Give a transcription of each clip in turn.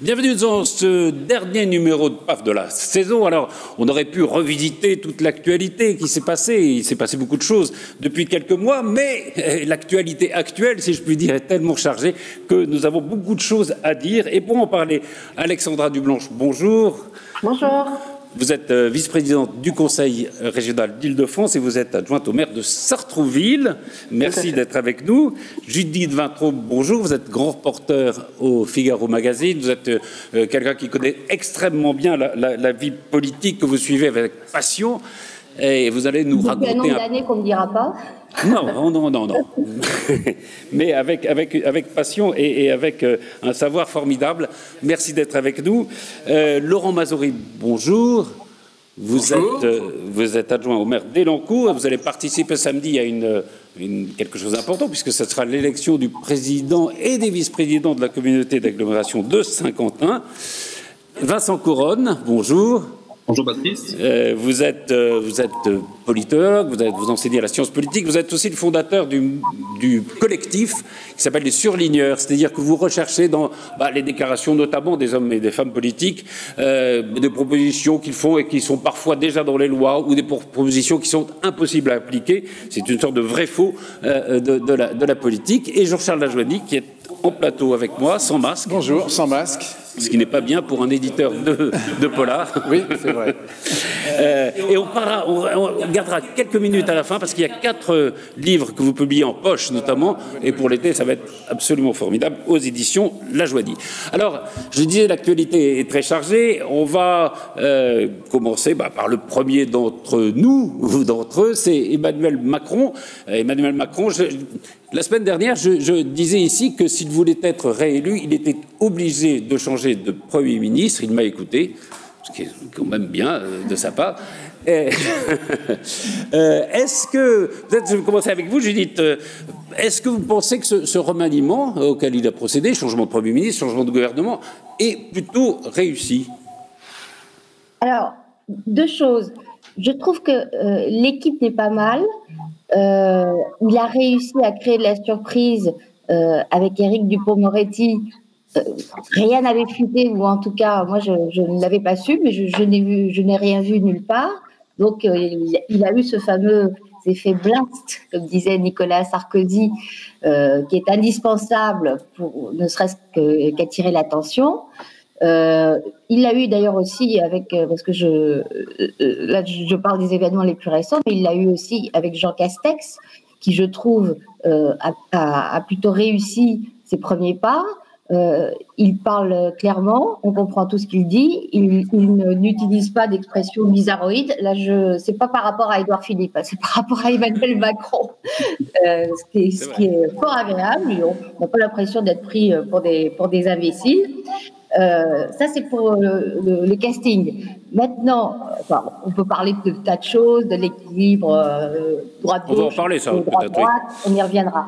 Bienvenue dans ce dernier numéro de PAF de la saison. Alors, on aurait pu revisiter toute l'actualité qui s'est passée. Il s'est passé beaucoup de choses depuis quelques mois, mais l'actualité actuelle, si je puis dire, est tellement chargée que nous avons beaucoup de choses à dire. Et pour en parler, Alexandra Dublanche, bonjour. Bonjour. Vous êtes vice-présidente du Conseil régional d'Île-de-France et vous êtes adjointe au maire de Sartrouville. Merci d'être avec nous. Judith Vintraud, bonjour. Vous êtes grand reporter au Figaro Magazine. Vous êtes quelqu'un qui connaît extrêmement bien la vie politique que vous suivez avec passion. Et vous allez nous raconter un nombre d'années qu'on ne me dira pas. Non. Mais avec passion et avec un savoir formidable. Merci d'être avec nous. Laurent Mazori, bonjour. Vous êtes adjoint au maire d'Elancourt. Vous allez participer samedi à quelque chose d'important, puisque ce sera l'élection du président et des vice-présidents de la communauté d'agglomération de Saint-Quentin. Vincent Couronne, bonjour. Bonjour Patrice. Vous êtes politologue, vous enseignez la science politique, vous êtes aussi le fondateur du collectif qui s'appelle les surligneurs, c'est-à-dire que vous recherchez dans les déclarations notamment des hommes et des femmes politiques des propositions qu'ils font et qui sont parfois déjà dans les lois ou des propositions qui sont impossibles à appliquer. C'est une sorte de vrai-faux de la politique. Et Jean-Charles Lajoigny qui est en plateau avec moi, sans masque. Bonjour, sans masque. Ce qui n'est pas bien pour un éditeur de polar. Oui, c'est vrai. Et on gardera quelques minutes à la fin parce qu'il y a 4 livres que vous publiez en poche notamment, et pour l'été ça va être absolument formidable, aux éditions Lajoigny. Alors, je disais, l'actualité est très chargée. On va commencer par le premier d'entre nous, ou d'entre eux, c'est Emmanuel Macron. Emmanuel Macron, la semaine dernière, je disais ici que s'il voulait être réélu, il était obligé de changer de Premier ministre. Il m'a écouté, ce qui est quand même bien de sa part. Est-ce que, peut-être je vais commencer avec vous, Judith, est-ce que vous pensez que ce remaniement auquel il a procédé, changement de Premier ministre, changement de gouvernement, est plutôt réussi? Alors, 2 choses. Je trouve que l'équipe n'est pas mal. Il a réussi à créer de la surprise avec Éric Dupond-Moretti. Rien n'avait fuité, ou en tout cas, moi, je ne l'avais pas su, mais je n'ai rien vu nulle part. Donc, il a eu ce fameux effet blast, comme disait Nicolas Sarkozy, qui est indispensable pour ne serait-ce qu'attirer l'attention. Il l'a eu d'ailleurs aussi parce que là je parle des événements les plus récents, mais il l'a eu aussi avec Jean Castex, qui je trouve a plutôt réussi ses premiers pas. Il parle clairement, on comprend tout ce qu'il dit, il n'utilise pas d'expression bizarroïde. Là, c'est pas par rapport à Édouard Philippe, c'est par rapport à Emmanuel Macron, ce qui est fort agréable. On n'a pas l'impression d'être pris pour des imbéciles. Ça, c'est pour le casting. Maintenant, on peut parler de tas de choses, de l'équilibre droite-gauche. On va en parler, ça, peut-être. Oui. On y reviendra.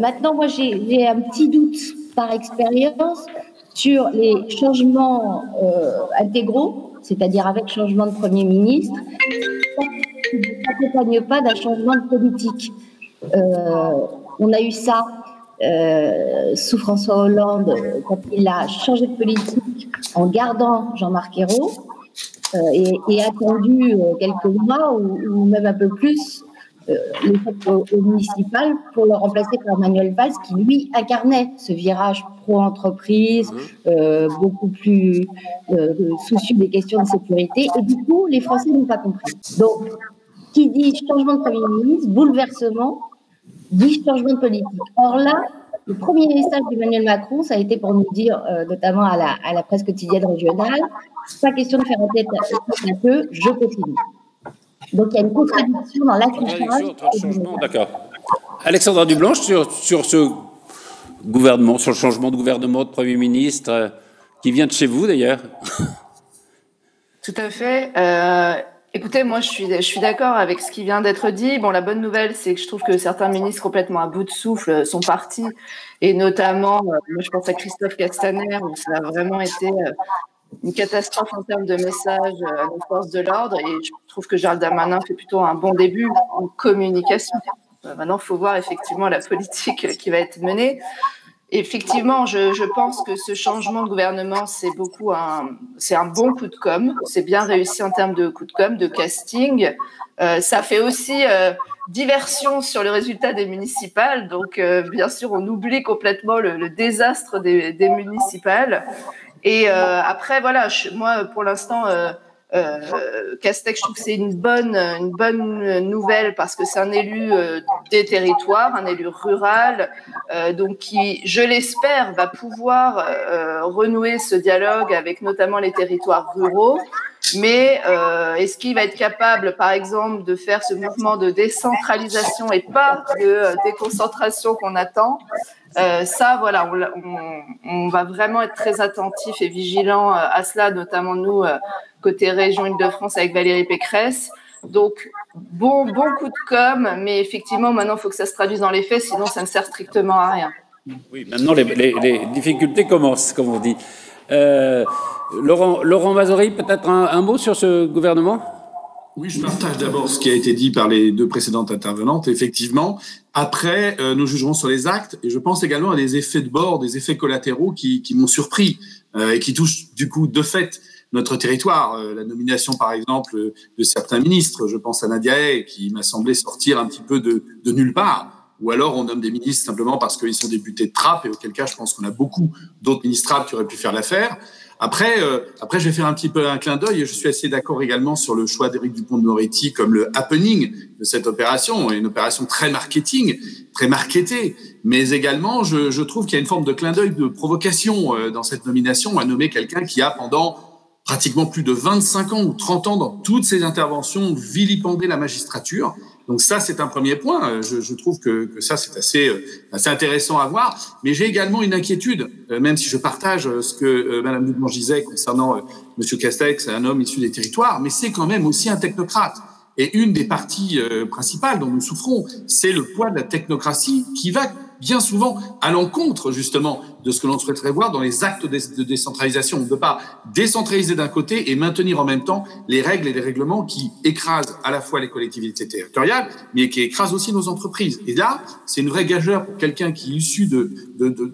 Maintenant, moi, j'ai un petit doute par expérience sur les changements intégraux, c'est-à-dire avec changement de Premier ministre, qui ne s'accompagne pas d'un changement de politique. On a eu ça sous François Hollande, quand il a changé de politique en gardant Jean-Marc Ayrault et attendu quelques mois ou même un peu plus au municipal pour le remplacer par Manuel Valls, qui lui incarnait ce virage pro-entreprise, beaucoup plus soucieux des questions de sécurité. Et du coup, les Français n'ont pas compris. Donc, qui dit changement de Premier ministre, bouleversement, dit changement de politique. Or là, le premier message d'Emmanuel Macron, ça a été pour nous dire, notamment à la presse quotidienne régionale, pas question de faire un tête à queue, je continue. Donc il y a une contradiction dans l'affichage. D'accord. Alexandra Dublanche, sur ce gouvernement, sur le changement de gouvernement, de Premier ministre, qui vient de chez vous d'ailleurs. Tout à fait. Écoutez, moi, je suis d'accord avec ce qui vient d'être dit. Bon, la bonne nouvelle, c'est que je trouve que certains ministres complètement à bout de souffle sont partis, et notamment, moi, je pense à Christophe Castaner, où ça a vraiment été une catastrophe en termes de messages à nos forces de l'ordre, et je trouve que Gérald Darmanin fait plutôt un bon début en communication. Maintenant, il faut voir effectivement la politique qui va être menée. effectivement, je pense que ce changement de gouvernement, c'est un bon coup de com'. C'est bien réussi en termes de coup de com', de casting. Ça fait aussi diversion sur le résultat des municipales. Donc, bien sûr, on oublie complètement le désastre des municipales. Et après, voilà, moi, pour l'instant, Castex, je trouve que c'est une bonne nouvelle parce que c'est un élu des territoires, un élu rural, donc qui, je l'espère, va pouvoir renouer ce dialogue avec notamment les territoires ruraux. Mais est-ce qu'il va être capable, par exemple, de faire ce mouvement de décentralisation et pas de déconcentration qu'on attend? Ça, voilà, on va vraiment être très attentif et vigilant à cela, notamment nous, côté région Île-de-France avec Valérie Pécresse. Donc, bon coup de com', mais effectivement, maintenant, il faut que ça se traduise dans les faits, sinon ça ne sert strictement à rien. Oui, maintenant, les difficultés commencent, comme on dit. Laurent Mazory, peut-être un mot sur ce gouvernement ? Oui, je partage d'abord ce qui a été dit par les deux précédentes intervenantes. Effectivement, après, nous jugerons sur les actes, et je pense également à des effets de bord, des effets collatéraux qui m'ont surpris et qui touchent du coup de fait notre territoire. La nomination, par exemple, de certains ministres, je pense à Nadia Hay, qui m'a semblé sortir un petit peu de nulle part. Ou alors on nomme des ministres simplement parce qu'ils sont députés de trappe, et auquel cas je pense qu'on a beaucoup d'autres ministrables qui auraient pu faire l'affaire. Après, je vais faire un petit peu un clin d'œil, et je suis assez d'accord également sur le choix d'Éric Dupond-Moretti comme le happening de cette opération, une opération très marketing, très marketée, mais également je trouve qu'il y a une forme de clin d'œil de provocation dans cette nomination, à nommer quelqu'un qui a pendant pratiquement plus de 25 ans ou 30 ans dans toutes ses interventions vilipendé la magistrature. Donc ça, c'est un premier point. Je trouve que ça, c'est assez intéressant à voir. Mais j'ai également une inquiétude, même si je partage ce que Madame Dupont disait concernant Monsieur Castex, un homme issu des territoires, mais c'est quand même aussi un technocrate. Et une des parties principales dont nous souffrons, c'est le poids de la technocratie qui va bien souvent à l'encontre justement de ce que l'on souhaiterait voir dans les actes de décentralisation. On ne peut pas décentraliser d'un côté et maintenir en même temps les règles et les règlements qui écrasent à la fois les collectivités territoriales, mais qui écrasent aussi nos entreprises. Et là, c'est une vraie gageure pour quelqu'un qui est issu de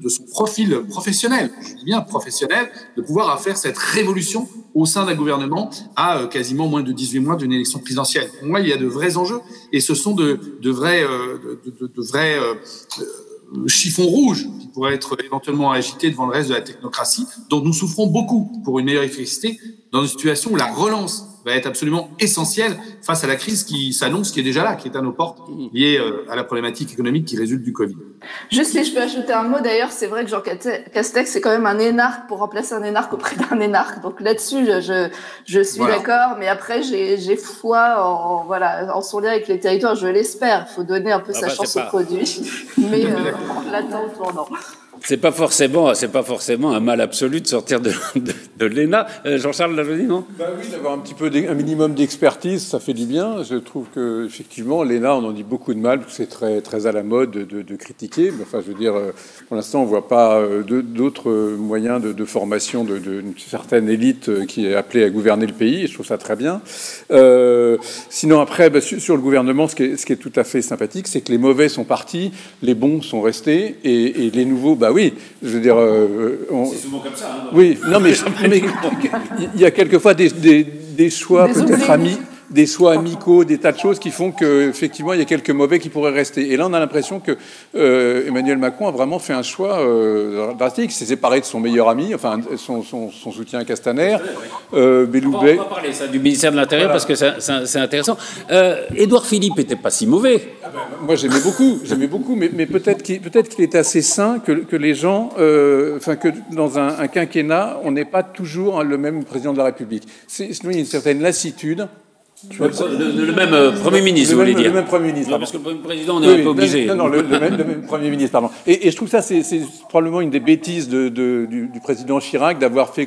son profil professionnel, je dis bien professionnel, de pouvoir faire cette révolution au sein d'un gouvernement à quasiment moins de 18 mois d'une élection présidentielle. Pour moi, il y a de vrais enjeux et ce sont de vrais chiffons rouges qui pourraient être éventuellement agités devant le reste de la technocratie, dont nous souffrons beaucoup pour une meilleure efficacité dans une situation où la relance va être absolument essentielle face à la crise qui s'annonce, qui est déjà là, qui est à nos portes, liée à la problématique économique qui résulte du Covid. Juste si je peux ajouter un mot, d'ailleurs, c'est vrai que Jean Castex, c'est quand même un énarque pour remplacer un énarque auprès d'un énarque. Donc là-dessus, je suis d'accord, mais après, j'ai foi en son lien avec les territoires, je l'espère. Il faut donner un peu sa chance au produit, mais on l'attend au tournant. C'est pas forcément un mal absolu de sortir de l'ENA. Jean-Charles Lajoie, non ? Oui, d'avoir un minimum d'expertise, ça fait du bien. Je trouve que effectivement, l'ENA, on en dit beaucoup de mal, parce que c'est très très à la mode de critiquer. Mais enfin, je veux dire, pour l'instant, on voit pas d'autres moyens de formation d'une certaine élite qui est appelée à gouverner le pays. Et je trouve ça très bien. Sinon, après, sur le gouvernement, ce qui est tout à fait sympathique, c'est que les mauvais sont partis, les bons sont restés, et les nouveaux, oui, je veux dire... c'est souvent comme ça. Hein, oui, non, mais il y a quelquefois des choix peut-être des choix amicaux, des tas de choses qui font qu'effectivement, il y a quelques mauvais qui pourraient rester. Et là, on a l'impression que Emmanuel Macron a vraiment fait un choix drastique. Il s'est séparé de son meilleur ami, enfin, son soutien à Castaner. Belloubet. On va parler ça, du ministère de l'Intérieur, parce que c'est intéressant. Édouard Philippe n'était pas si mauvais. Moi, j'aimais beaucoup, mais peut-être qu'il est assez sain que les gens... que dans un quinquennat, on n'est pas toujours le même président de la République. Sinon, il y a une certaine lassitude. Le même Premier ministre, vous voulez dire. Le même Premier ministre. Non, parce que le Président, on est un peu obligé. Non, le même Premier ministre, pardon. Et je trouve ça, c'est probablement une des bêtises du président Chirac d'avoir fait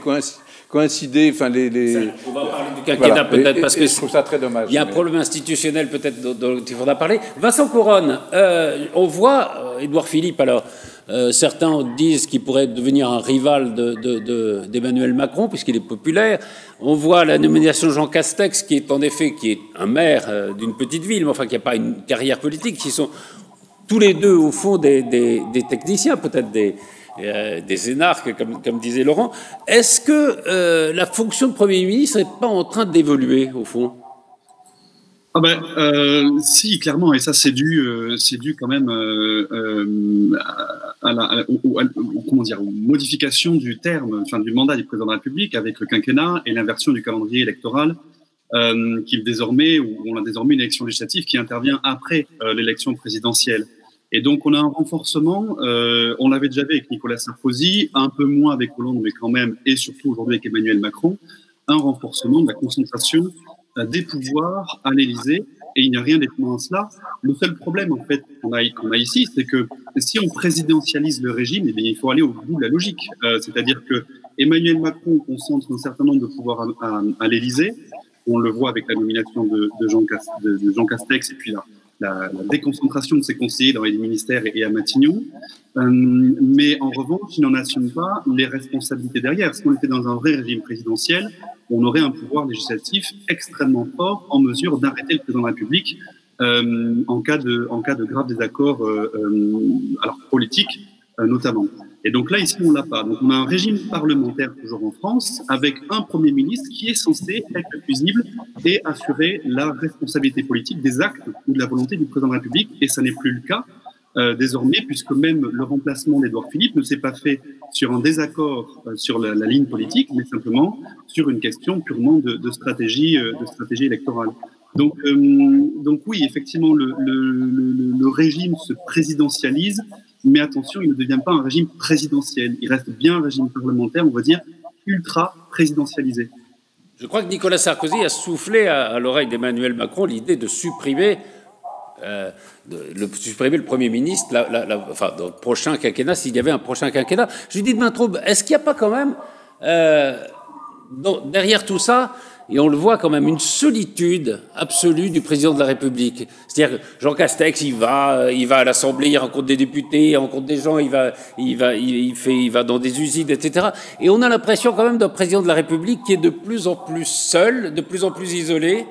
coïncider, On va parler du quinquennat peut-être, parce que je trouve ça très dommage. Il y a un problème institutionnel peut-être dont il faudra parler. Vincent Couronne, on voit Édouard Philippe, alors... certains disent qu'il pourrait devenir un rival d'Emmanuel Macron, puisqu'il est populaire. On voit la nomination de Jean Castex, qui est un maire d'une petite ville, mais enfin qui n'a pas une carrière politique, qui sont tous les deux, au fond, des techniciens, peut-être des énarques, comme disait Laurent. Est-ce que la fonction de Premier ministre n'est pas en train d'évoluer, au fond? Si, clairement, et ça c'est dû quand même aux modifications du terme, enfin du mandat du président de la République avec le quinquennat et l'inversion du calendrier électoral, où on a désormais une élection législative qui intervient après l'élection présidentielle. Et donc on a un renforcement, on l'avait déjà vu avec Nicolas Sarkozy, un peu moins avec Hollande, mais quand même, et surtout aujourd'hui avec Emmanuel Macron, un renforcement de la concentration des pouvoirs à l'Élysée, et il n'y a rien d'étonnant à cela. Le seul problème, en fait, qu'on a ici, c'est que si on présidentialise le régime, eh bien, il faut aller au bout de la logique. C'est-à-dire que Emmanuel Macron concentre un certain nombre de pouvoirs à l'Élysée. On le voit avec la nomination de Jean Castex, et puis la déconcentration de ses conseillers dans les ministères et à Matignon. Mais en revanche, il n'en assume pas les responsabilités derrière. Si on était dans un vrai régime présidentiel, on aurait un pouvoir législatif extrêmement fort en mesure d'arrêter le président de la République en cas de graves désaccords politiques notamment. Et donc là, ici, on l'a pas. Donc on a un régime parlementaire toujours en France avec un Premier ministre qui est censé être fusible et assurer la responsabilité politique des actes ou de la volonté du président de la République. Et ça n'est plus le cas désormais, puisque même le remplacement d'Édouard Philippe ne s'est pas fait sur un désaccord sur la ligne politique, mais simplement sur une question purement de stratégie électorale. Donc oui, effectivement, le régime se présidentialise, mais attention, il ne devient pas un régime présidentiel. Il reste bien un régime parlementaire, on va dire, ultra présidentialisé. Je crois que Nicolas Sarkozy a soufflé à l'oreille d'Emmanuel Macron l'idée de supprimer le Premier ministre dans le prochain quinquennat, s'il y avait un prochain quinquennat. Judith Vintraube, est-ce qu'il n'y a pas quand même, derrière tout ça, et on le voit quand même, une solitude absolue du président de la République? C'est-à-dire que Jean Castex, il va à l'Assemblée, il rencontre des députés, il rencontre des gens, il va dans des usines, etc. Et on a l'impression quand même d'un président de la République qui est de plus en plus seul, de plus en plus isolé.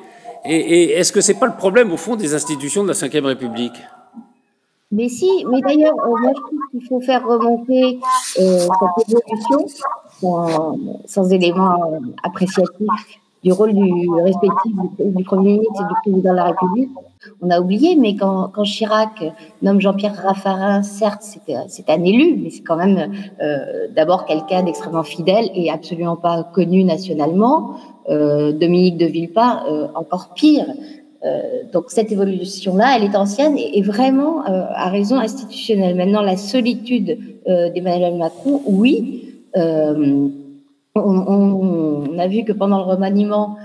Et est-ce que c'est pas le problème, au fond, des institutions de la Ve République? Mais si, mais d'ailleurs, moi je trouve qu'il faut faire remonter cette évolution sans éléments appréciatifs du rôle respectif du Premier ministre et du Président de la République. On a oublié, mais quand Chirac nomme Jean-Pierre Raffarin, certes, c'est un élu, mais c'est quand même d'abord quelqu'un d'extrêmement fidèle et absolument pas connu nationalement. Dominique de Villepin, encore pire. Donc cette évolution-là, elle est ancienne et vraiment à raison institutionnelle. Maintenant, la solitude d'Emmanuel Macron, oui. On a vu que pendant le remaniement,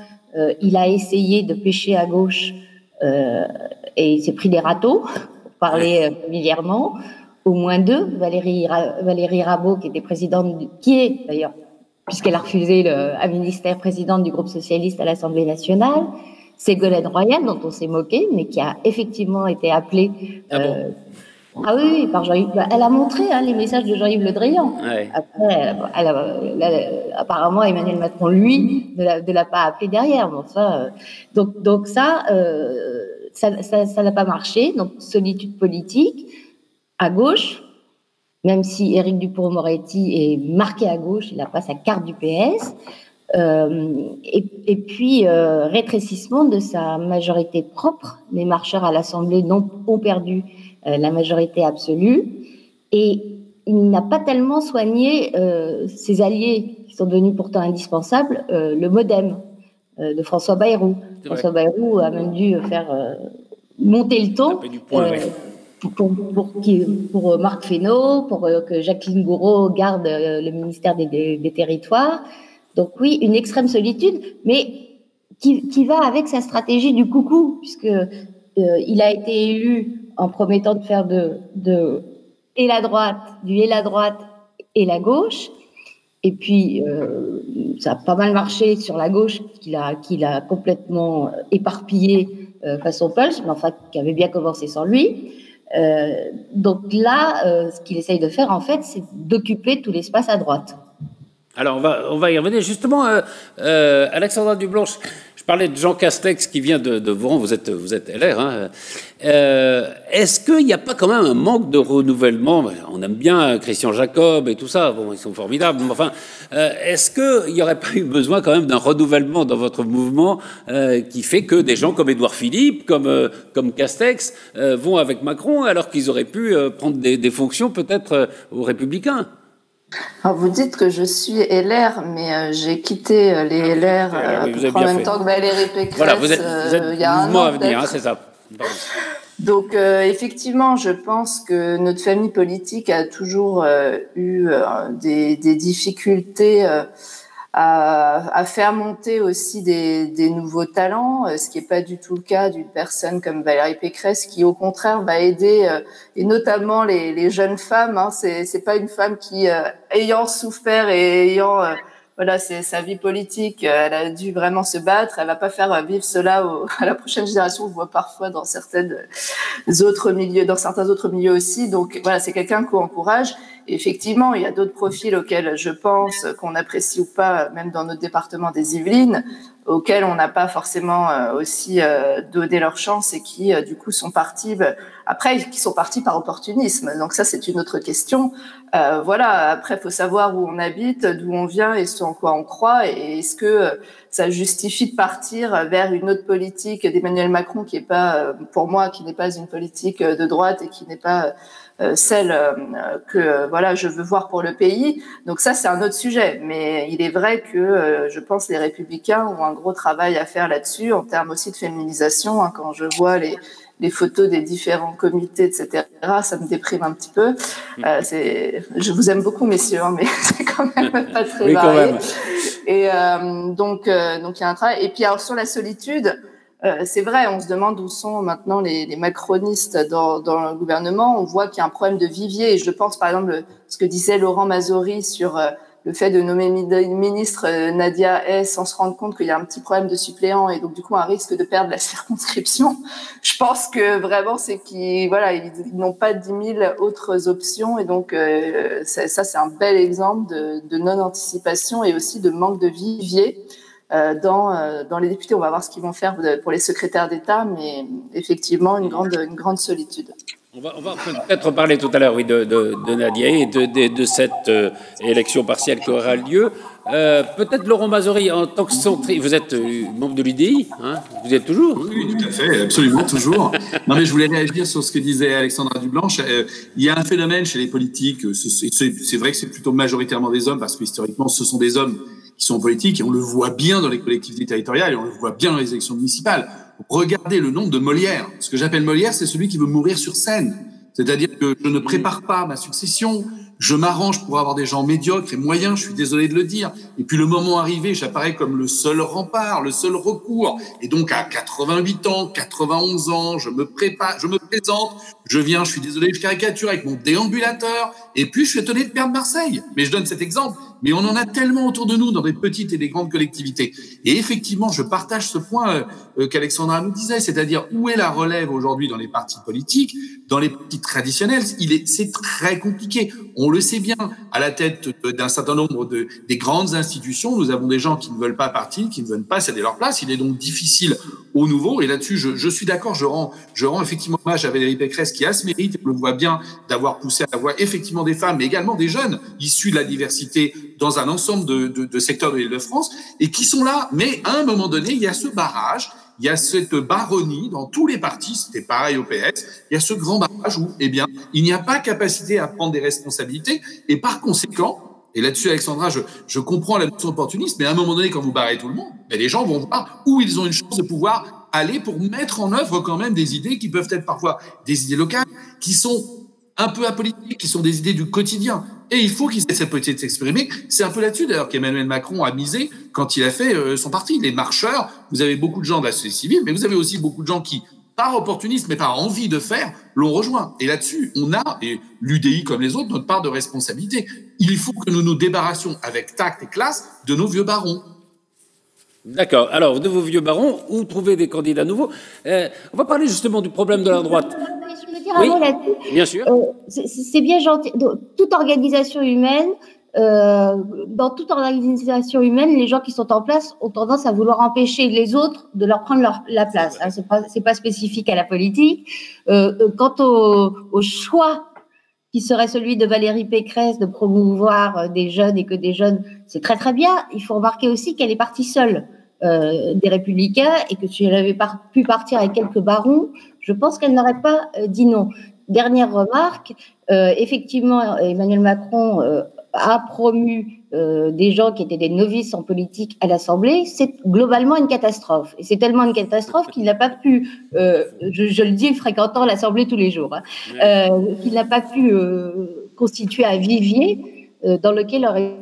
il a essayé de pêcher à gauche et il s'est pris des râteaux, pour parler familièrement. Au moins deux, Valérie Rabault, qui est d'ailleurs, puisqu'elle a refusé un ministère, présidente du groupe socialiste à l'Assemblée nationale, Ségolène Royal, dont on s'est moqué, mais qui a effectivement été appelée... Ah oui, par Jean-Yves. Elle a montré les messages de Jean-Yves Le Drian. Ouais. Après, apparemment, Emmanuel Macron, lui, ne l'a pas appelé derrière. Bon, donc ça n'a pas marché. Donc, solitude politique à gauche, même si Éric Dupond-Moretti est marqué à gauche, il n'a pas sa carte du PS. Et puis, rétrécissement de sa majorité propre. Les marcheurs à l'Assemblée ont perdu la majorité absolue, et il n'a pas tellement soigné ses alliés, qui sont devenus pourtant indispensables, le MoDem de François Bayrou. François Bayrou a même dû faire monter le ton pour Marc Fesneau, pour que Jacqueline Gouraud garde le ministère des Territoires. Donc oui, une extrême solitude, mais qui va avec sa stratégie du coucou, puisque il a été élu en promettant de faire et la droite et la gauche. Et puis, ça a pas mal marché sur la gauche, qu'il a complètement éparpillé façon Pulse, mais enfin, qui avait bien commencé sans lui. Donc là, ce qu'il essaye de faire, en fait, c'est d'occuper tout l'espace à droite. Alors, on va y revenir. Justement, Alexandra Dublanche, je parlais de Jean Castex qui vient de Voiron, vous êtes LR. Hein. Est-ce qu'il n'y a pas quand même un manque de renouvellement? On aime bien Christian Jacob et tout ça, bon, ils sont formidables, mais enfin, est-ce qu'il n'y aurait pas eu besoin quand même d'un renouvellement dans votre mouvement qui fait que des gens comme Édouard Philippe, comme Castex, vont avec Macron alors qu'ils auraient pu prendre des fonctions peut-être aux Républicains? Alors vous dites que je suis LR, mais j'ai quitté les LR en même temps que Valérie Pécresse. Voilà, vous êtes il y a un mouvement an, à venir, hein, c'est ça. Pardon. Donc effectivement, je pense que notre famille politique a toujours eu des difficultés à faire monter aussi des nouveaux talents, ce qui n'est pas du tout le cas d'une personne comme Valérie Pécresse, qui au contraire va aider, et notamment les jeunes femmes. Hein, c'est pas une femme qui, ayant souffert et ayant voilà, c'est sa vie politique, elle a dû vraiment se battre. Elle va pas faire vivre cela à la prochaine génération. On voit parfois dans certains autres milieux aussi. Donc voilà, c'est quelqu'un qu'on encourage. Et effectivement, il y a d'autres profils auxquels je pense, qu'on apprécie ou pas, même dans notre département des Yvelines, auxquels on n'a pas forcément aussi donné leur chance et qui du coup sont partis qui sont partis par opportunisme. Donc ça, c'est une autre question. Voilà, après, faut savoir où on habite, d'où on vient et ce en quoi on croit, et est-ce que ça justifie de partir vers une autre politique d'Emmanuel Macron qui est pas, pour moi, qui n'est pas une politique de droite et qui n'est pas celle que voilà, je veux voir pour le pays. Donc ça, c'est un autre sujet. Mais il est vrai que je pense que les Républicains ont un gros travail à faire là-dessus, en termes aussi de féminisation. Hein, quand je vois les photos des différents comités, etc., ça me déprime un petit peu. Je vous aime beaucoup, messieurs, hein, mais c'est quand même pas très varié. Et donc il y a un travail. Et puis alors, sur la solitude, c'est vrai, on se demande où sont maintenant les macronistes dans le gouvernement. On voit qu'il y a un problème de vivier. Et je pense, par exemple, ce que disait Laurent Mazori sur le fait de nommer ministre Nadia Hay sans se rendre compte qu'il y a un petit problème de suppléants et donc du coup un risque de perdre la circonscription. Je pense que vraiment c'est qu'ils n'ont pas 10 000 autres options et donc ça c'est un bel exemple de non-anticipation et aussi de manque de vivier. Dans les députés, on va voir ce qu'ils vont faire pour les secrétaires d'État, mais effectivement une grande solitude. On va peut-être parler tout à l'heure, oui, de Nadia et de cette élection partielle qui aura lieu. Peut-être Laurent Mazori, en tant que centriste, vous êtes membre de l'UDI, hein, vous êtes toujours? Oui, tout à fait, absolument, toujours. Non, mais je voulais réagir sur ce que disait Alexandra Dublanche. Il y a un phénomène chez les politiques, c'est vrai que c'est plutôt majoritairement des hommes, parce que historiquement, ce sont des hommes qui sont politiques, et on le voit bien dans les collectivités territoriales, et on le voit bien dans les élections municipales. Regardez le nombre de Molière. Ce que j'appelle Molière, c'est celui qui veut mourir sur scène. C'est-à-dire que je ne prépare pas ma succession, je m'arrange pour avoir des gens médiocres et moyens, je suis désolé de le dire. Et puis le moment arrivé, j'apparais comme le seul rempart, le seul recours. Et donc à 88 ans, 91 ans, je me prépare, je me présente, je viens, je suis désolé, je caricature avec mon déambulateur, et puis je suis étonné de perdre Marseille. Mais je donne cet exemple. Mais on en a tellement autour de nous dans des petites et des grandes collectivités. Et effectivement, je partage ce point qu'Alexandra nous disait, c'est-à-dire où est la relève aujourd'hui dans les partis politiques, dans les partis traditionnels. C'est très compliqué. On le sait bien, à la tête d'un certain nombre des grandes institutions, nous avons des gens qui ne veulent pas partir, qui ne veulent pas céder leur place. Il est donc difficile au nouveau. Et là-dessus, je suis d'accord, je rends effectivement hommage à Valérie Pécresse qui a ce mérite, on le voit bien, d'avoir poussé à la voix effectivement des femmes, mais également des jeunes issus de la diversité dans un ensemble de secteurs de l'Île-de-France et qui sont là. Mais à un moment donné, il y a ce barrage, il y a cette baronnie dans tous les partis, c'était pareil au PS, il y a ce grand barrage où, eh bien, il n'y a pas capacité à prendre des responsabilités et par conséquent, et là-dessus, Alexandra, je comprends la notion opportuniste, mais à un moment donné, quand vous barrez tout le monde, ben, les gens vont voir où ils ont une chance de pouvoir aller pour mettre en œuvre quand même des idées qui peuvent être parfois des idées locales, qui sont un peu apolitiques, qui sont des idées du quotidien. Et il faut qu'ils aient cette possibilité de s'exprimer. C'est un peu là-dessus, d'ailleurs, qu'Emmanuel Macron a misé quand il a fait son parti. Les marcheurs, vous avez beaucoup de gens de la société civile, mais vous avez aussi beaucoup de gens qui, par opportunisme, mais par envie de faire, l'ont rejoint. Et là-dessus, on a, et l'UDI comme les autres, notre part de responsabilité. Il faut que nous nous débarrassions avec tact et classe de nos vieux barons. D'accord. Alors, de vos vieux barons, ou trouver des candidats nouveaux. On va parler justement du problème de la droite. Je veux dire un mot là-dessus. Bien sûr. C'est bien gentil. Toute organisation humaine dans toute organisation humaine, les gens qui sont en place ont tendance à vouloir empêcher les autres de leur prendre la place. Hein, c'est pas spécifique à la politique. Quant au choix qui serait celui de Valérie Pécresse de promouvoir des jeunes et que des jeunes, c'est très très bien. Il faut remarquer aussi qu'elle est partie seule des Républicains et que si elle avait pu partir avec quelques barons, je pense qu'elle n'aurait pas dit non. Dernière remarque, effectivement, Emmanuel Macron a promu des gens qui étaient des novices en politique à l'Assemblée. C'est globalement une catastrophe. Et c'est tellement une catastrophe qu'il n'a pas pu, je le dis fréquentant l'Assemblée tous les jours, hein, qu'il n'a pas pu constituer un vivier dans lequel il aurait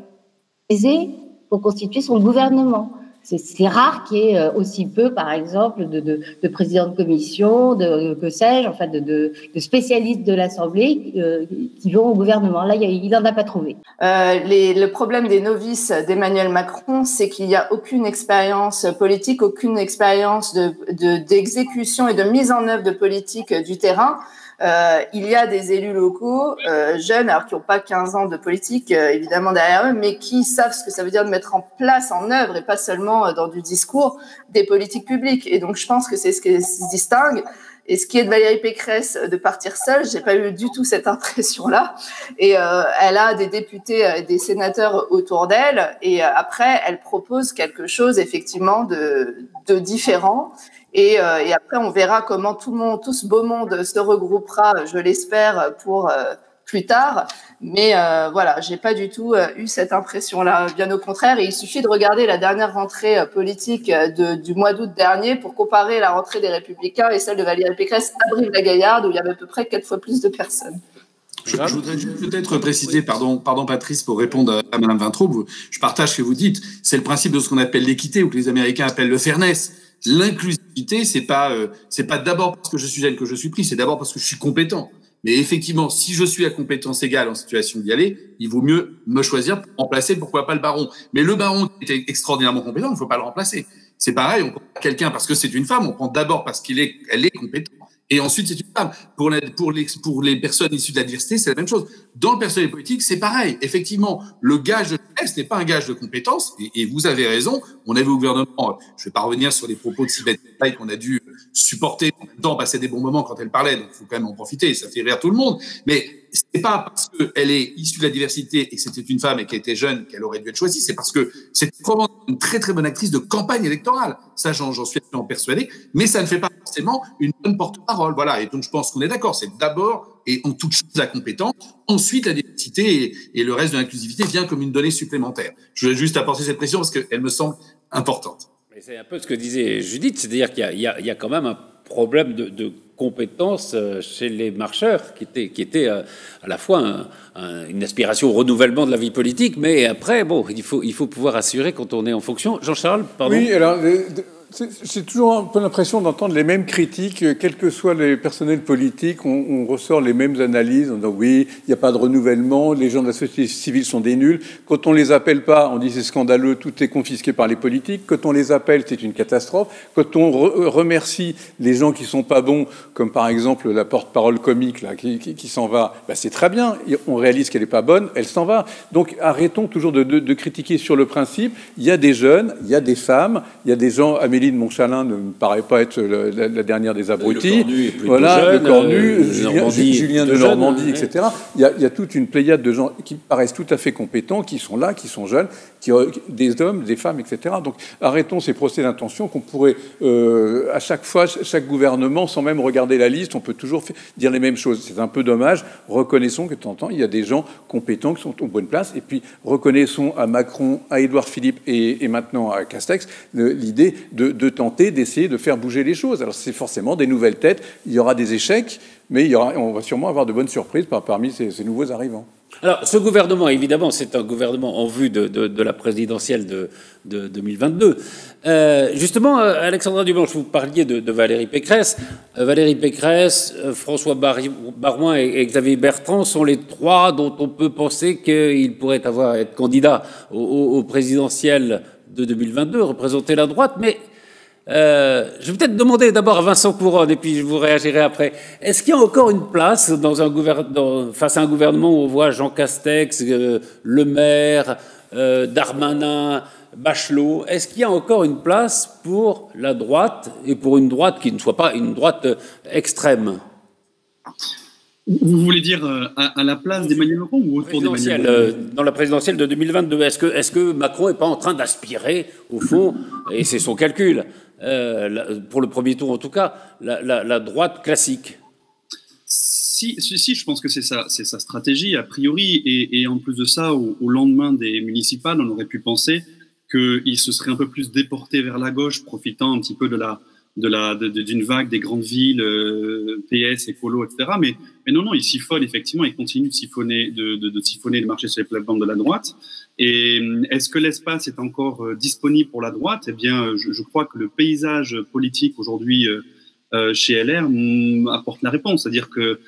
aisé pour constituer son gouvernement. C'est rare qu'il y ait aussi peu, par exemple, de présidents de commission, que sais-je, enfin de spécialistes de l'Assemblée qui vont au gouvernement. Là, il n'en a pas trouvé. Le problème des novices d'Emmanuel Macron, c'est qu'il n'y a aucune expérience politique, aucune expérience d'exécution et de mise en œuvre de politique du terrain. Il y a des élus locaux jeunes, alors qui n'ont pas 15 ans de politique évidemment derrière eux, mais qui savent ce que ça veut dire de mettre en place, en œuvre, et pas seulement dans du discours, des politiques publiques. Et donc je pense que c'est ce qui se distingue. Et ce qui est de Valérie Pécresse de partir seule, j'ai pas eu du tout cette impression-là. Et elle a des députés, des sénateurs autour d'elle. Et après, elle propose quelque chose effectivement de différent. Et après, on verra comment tout ce beau monde se regroupera, je l'espère, pour plus tard. Mais voilà, j'ai pas du tout eu cette impression-là. Bien au contraire, et il suffit de regarder la dernière rentrée politique du mois d'août dernier pour comparer la rentrée des Républicains et celle de Valérie Pécresse à Brive-la-Gaillarde, où il y avait à peu près 4 fois plus de personnes. Je voudrais peut-être préciser, pardon Patrice, pour répondre à Madame Vintraube, je partage ce que vous dites. C'est le principe de ce qu'on appelle l'équité, ou que les Américains appellent le fairness. L'inclusivité, c'est pas d'abord parce que je suis jeune que je suis pris, c'est d'abord parce que je suis compétent. Mais effectivement, si je suis à compétence égale en situation d'y aller, il vaut mieux me choisir pour remplacer, pourquoi pas le baron. Mais le baron qui était extraordinairement compétent, il ne faut pas le remplacer. C'est pareil, on prend quelqu'un parce que c'est une femme, on prend d'abord parce qu'elle est compétente. Et ensuite, c'est une femme. Pour les personnes issues de la diversité, c'est la même chose. Dans le personnel politique, c'est pareil. Effectivement, le gage de jeunesse n'est pas un gage de compétence. Et vous avez raison. On avait au gouvernement, je vais pas revenir sur les propos de Sylvette Paille qu'on a dû supporter en même temps, passer des bons moments quand elle parlait. Donc, il faut quand même en profiter. Ça fait rire tout le monde. Mais c'est pas parce qu'elle est issue de la diversité et que c'était une femme et qu'elle était jeune qu'elle aurait dû être choisie. C'est parce que c'est vraiment une très, très bonne actrice de campagne électorale. Ça, j'en suis absolument persuadé. Mais ça ne fait pas forcément une bonne porte-parole. Voilà. Et donc, je pense qu'on est d'accord. C'est d'abord et en toute chose la compétence. Ensuite, la diversité et le reste de l'inclusivité vient comme une donnée supplémentaire. Je voulais juste apporter cette précision parce qu'elle me semble importante. C'est un peu ce que disait Judith, c'est-à-dire qu'il y a quand même un problème de compétences chez les marcheurs qui était à la fois une aspiration au renouvellement de la vie politique, mais après, bon, il faut pouvoir assurer quand on est en fonction. Jean-Charles, pardon. Oui, alors j'ai toujours un peu l'impression d'entendre les mêmes critiques, quels que soient les personnels politiques, on ressort les mêmes analyses en disant oui, il n'y a pas de renouvellement, les gens de la société civile sont des nuls. Quand on les appelle pas, on dit c'est scandaleux, tout est confisqué par les politiques. Quand on les appelle, c'est une catastrophe. Quand on remercie les gens qui sont pas bons, comme par exemple la porte-parole comique là, qui s'en va, bah, c'est très bien. On réalise qu'elle n'est pas bonne, elle s'en va. Donc arrêtons toujours de critiquer sur le principe. Il y a des jeunes, il y a des femmes, il y a des gens améliorés. De Montchalin ne me paraît pas être la dernière des abrutis. Voilà, le Cornu, Julien de Normandie, etc. Il y a toute une pléiade de gens qui paraissent tout à fait compétents, qui sont là, qui sont jeunes, des hommes, des femmes, etc. Donc arrêtons ces procès d'intention qu'on pourrait, à chaque fois, chaque gouvernement, sans même regarder la liste, on peut toujours dire les mêmes choses. C'est un peu dommage. Reconnaissons que de temps en temps, il y a des gens compétents qui sont aux bonnes places. Et puis reconnaissons à Macron, à Édouard Philippe et maintenant à Castex l'idée de tenter d'essayer de faire bouger les choses. Alors c'est forcément des nouvelles têtes, il y aura des échecs, mais on va sûrement avoir de bonnes surprises parmi ces nouveaux arrivants. Alors ce gouvernement, évidemment, c'est un gouvernement en vue de la présidentielle de 2022. Justement, Alexandra Dublanche, vous parliez de Valérie Pécresse. Valérie Pécresse, François Baroin et Xavier Bertrand sont les trois dont on peut penser qu'ils pourraient être candidats au présidentiel de 2022, représenter la droite, mais Je vais peut-être demander d'abord à Vincent Couronne, et puis je vous réagirai après. Est-ce qu'il y a encore une place face à un gouvernement où on voit Jean Castex, Le Maire, Darmanin, Bachelot? Est-ce qu'il y a encore une place pour la droite, et pour une droite qui ne soit pas une droite extrême? Vous voulez dire à la place d'Emmanuel Macron ou autour d'Emmanuel Macron? Dans la présidentielle de 2022, est-ce que Macron n'est pas en train d'aspirer, au fond, et c'est son calcul, pour le premier tour en tout cas, la droite classique? Si, je pense que c'est sa stratégie, a priori, et en plus de ça, au lendemain des municipales, on aurait pu penser qu'il se serait un peu plus déporté vers la gauche, profitant un petit peu d'une vague des grandes villes, PS, écolo, etc. Mais non, il siphonne effectivement, il continue de siphonner, de siphonner le marché sur les plates-bandes de la droite. Et est-ce que l'espace est encore disponible pour la droite? Eh bien, je crois que le paysage politique aujourd'hui chez LR apporte la réponse, c'est-à-dire que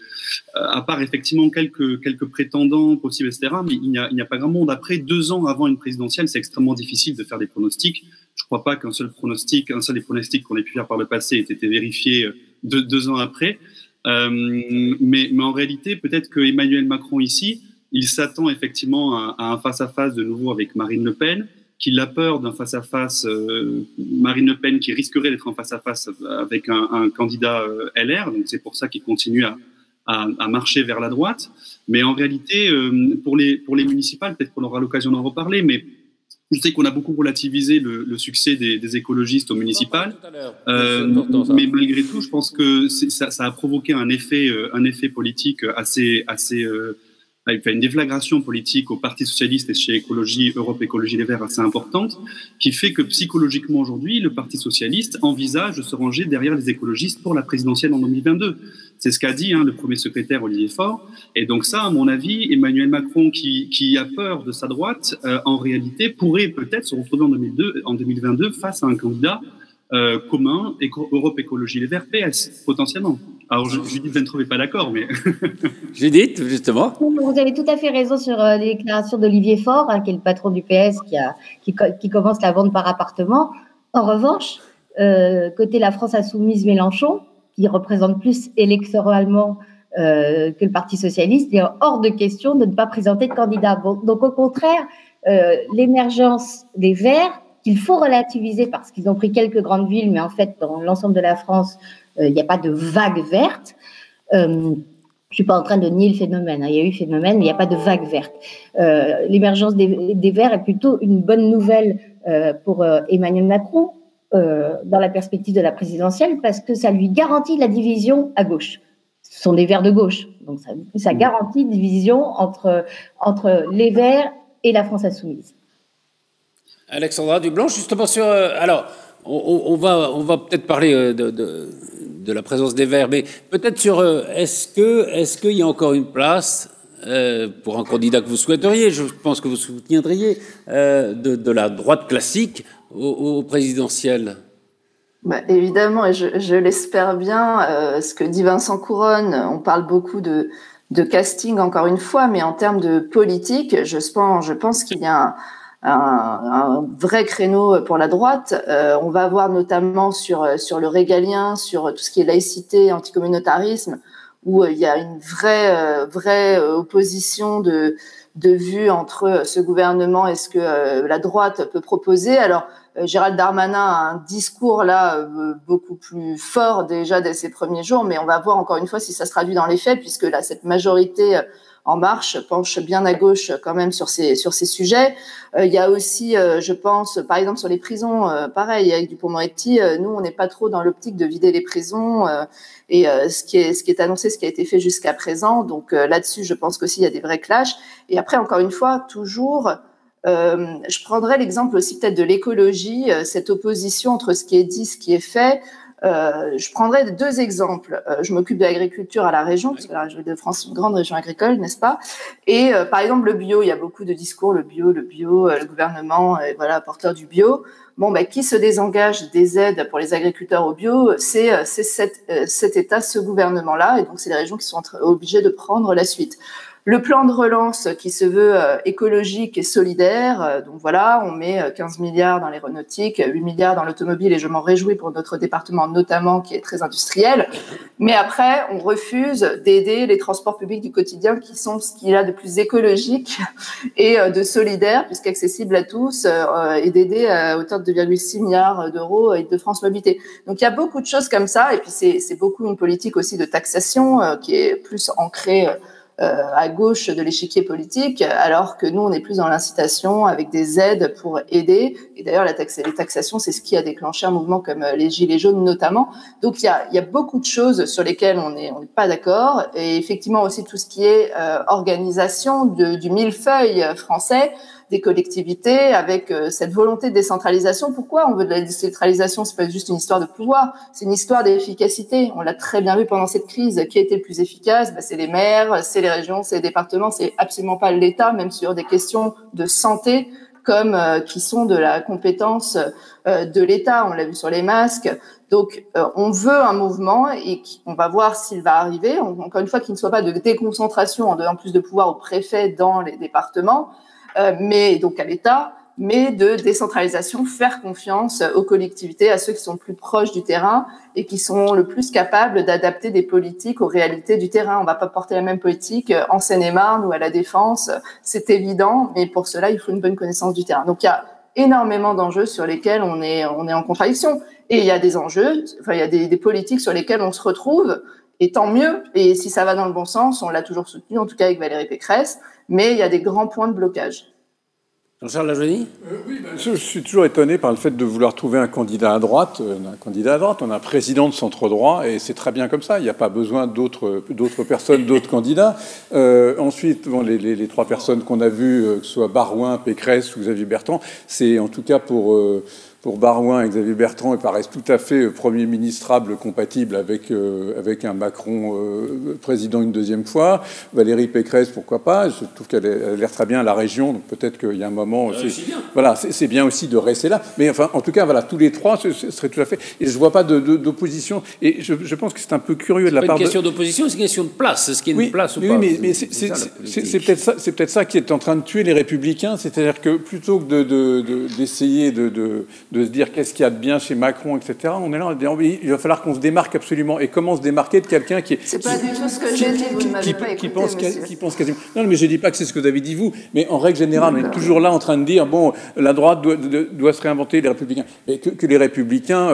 à part effectivement quelques prétendants possibles, etc., mais il n'y a pas grand monde. Après 2 ans avant une présidentielle, c'est extrêmement difficile de faire des pronostics. Je ne crois pas qu'un seul des pronostics qu'on ait pu faire par le passé ait été vérifié 2 ans après. Mais en réalité, peut-être que Emmanuel Macron ici, il s'attend effectivement à un face-à-face de nouveau avec Marine Le Pen, qu'il a peur d'un face-à-face Marine Le Pen qui risquerait d'être en face-à-face avec un candidat LR. Donc c'est pour ça qu'il continue à marcher vers la droite. Mais en réalité, pour les municipales, peut-être qu'on aura l'occasion d'en reparler, mais je sais qu'on a beaucoup relativisé le succès des écologistes aux municipales, mais malgré tout, je pense que ça a provoqué un effet politique assez une déflagration politique au Parti socialiste et chez Europe Écologie Les Verts assez importante, qui fait que psychologiquement aujourd'hui, le Parti socialiste envisage de se ranger derrière les écologistes pour la présidentielle en 2022. C'est ce qu'a dit le premier secrétaire Olivier Faure. Et donc ça, à mon avis, Emmanuel Macron, qui a peur de sa droite, en réalité, pourrait peut-être se retrouver en 2022 face à un candidat commun, Europe Écologie Les Verts, PS, potentiellement. Alors, Judith, vous ne trouvez pas d'accord, mais... Judith, justement. Vous avez tout à fait raison sur les déclarations d'Olivier Faure, qui est le patron du PS, qui commence la vente par appartement. En revanche, côté la France Insoumise Mélenchon, qui représente plus électoralement que le Parti socialiste, il est hors de question de ne pas présenter de candidat. Bon, donc, au contraire, l'émergence des Verts, qu'il faut relativiser parce qu'ils ont pris quelques grandes villes, mais en fait, dans l'ensemble de la France, il n'y a pas de vague verte. Je ne suis pas en train de nier le phénomène. Il y a eu phénomène, mais il n'y a pas de vague verte. L'émergence des Verts est plutôt une bonne nouvelle pour Emmanuel Macron dans la perspective de la présidentielle parce que ça lui garantit la division à gauche. Ce sont des Verts de gauche. Donc, ça garantit une division entre les Verts et la France Insoumise. Alexandra Dublanche, justement sur... alors, on va peut-être parler de la présence des Verts, mais peut-être sur est-ce qu'il y a encore une place pour un candidat que vous souhaiteriez, je pense que vous soutiendriez, de la droite classique au présidentiel? Évidemment, et je l'espère bien. Ce que dit Vincent Couronne, on parle beaucoup de casting encore une fois, mais en termes de politique, je pense qu'il y a un vrai créneau pour la droite. On va voir notamment sur le régalien, sur tout ce qui est laïcité, anticommunautarisme, où il y a une vraie opposition de vues entre ce gouvernement et ce que la droite peut proposer. Alors, Gérald Darmanin a un discours là beaucoup plus fort déjà dès ses premiers jours, mais on va voir encore une fois si ça se traduit dans les faits, puisque là, cette majorité En Marche penche bien à gauche quand même sur ces sujets. Il y a aussi, je pense, par exemple sur les prisons, pareil, avec Dupond-Moretti, nous on n'est pas trop dans l'optique de vider les prisons et ce qui est annoncé, ce qui a été fait jusqu'à présent. Donc là-dessus, je pense qu'aussi il y a des vrais clashs. Et après, encore une fois, toujours, je prendrais l'exemple aussi peut-être de l'écologie, cette opposition entre ce qui est dit, ce qui est fait. Je prendrai 2 exemples. Je m'occupe de l'agriculture à la région, parce que la région de France est une grande région agricole, n'est-ce pas? Et par exemple, le bio, il y a beaucoup de discours, le bio, le gouvernement, voilà, porteur du bio. Bon, qui se désengage des aides pour les agriculteurs au bio? C'est cet État, ce gouvernement-là, et donc c'est les régions qui sont obligées de prendre la suite. Le plan de relance qui se veut écologique et solidaire, donc voilà, on met 15 milliards dans l'aéronautique, 8 milliards dans l'automobile, et je m'en réjouis pour notre département notamment, qui est très industriel. Mais après, on refuse d'aider les transports publics du quotidien, qui sont ce qu'il y a de plus écologique et de solidaire, puisqu'accessible à tous, et d'aider à hauteur de 2,6 milliards d'euros Île-de-France Mobilité. Donc il y a beaucoup de choses comme ça, et puis c'est beaucoup une politique aussi de taxation qui est plus ancrée à gauche de l'échiquier politique, alors que nous, on est plus dans l'incitation avec des aides pour aider. Et d'ailleurs, les taxations, c'est ce qui a déclenché un mouvement comme les Gilets jaunes notamment. Donc, il y a beaucoup de choses sur lesquelles on n'est pas d'accord. Et effectivement, aussi tout ce qui est organisation du millefeuille français, des collectivités, avec cette volonté de décentralisation. Pourquoi on veut de la décentralisation? C'est pas juste une histoire de pouvoir, c'est une histoire d'efficacité. On l'a très bien vu pendant cette crise. Qui a été le plus efficace? C'est les maires, c'est les régions, c'est les départements, c'est absolument pas l'État, même sur des questions de santé, comme qui sont de la compétence de l'État. On l'a vu sur les masques. Donc, on veut un mouvement et on va voir s'il va arriver. Encore une fois, qu'il ne soit pas de déconcentration en donnant plus de pouvoir aux préfets dans les départements, mais donc à l'État, mais de décentralisation, faire confiance aux collectivités, à ceux qui sont plus proches du terrain et qui sont le plus capables d'adapter des politiques aux réalités du terrain. On va pas porter la même politique en Seine-et-Marne ou à la Défense, c'est évident, mais pour cela, il faut une bonne connaissance du terrain. Donc, il y a énormément d'enjeux sur lesquels on est en contradiction. Et il y a des enjeux, il y a des politiques sur lesquelles on se retrouve, et tant mieux. Et si ça va dans le bon sens, on l'a toujours soutenu, en tout cas avec Valérie Pécresse, mais il y a des grands points de blocage. Jean-Charles Lajoie? Oui, je suis toujours étonné par le fait de vouloir trouver un candidat à droite. On a un président de centre-droit, et c'est très bien comme ça. Il n'y a pas besoin d'autres personnes, d'autres candidats. Ensuite, les trois personnes qu'on a vues, que ce soit Barouin, Pécresse ou Xavier Bertrand, c'est en tout cas pour Barouin et Xavier Bertrand, ils paraissent tout à fait Premier ministrable compatible avec un Macron président une deuxième fois. Valérie Pécresse, pourquoi pas? Je trouve qu'elle a l'air très bien à la région, donc peut-être qu'il y a un moment... Voilà, c'est bien aussi de rester là. Mais enfin, en tout cas, voilà, tous les trois, ce serait tout à fait... Et je ne vois pas d'opposition. Et je pense que c'est un peu curieux de la part... C'est pas une question d'opposition, c'est une question de place. Est-ce qu'il y a une place ou pas? Oui, mais c'est peut-être ça qui est en train de tuer les Républicains. C'est-à-dire que plutôt que d'essayer de se dire qu'est-ce qu'il y a de bien chez Macron, etc. On est là, il va falloir qu'on se démarque absolument. Et comment se démarquer de quelqu'un qui est... C'est pas du tout ce que j'ai dit, vous ne m'avez pas écouté, qui pense quasiment... Non, mais je ne dis pas que c'est ce que vous avez dit, vous. Mais en règle générale, on est toujours là en train de dire, bon, la droite doit se réinventer, les Républicains. Mais que les Républicains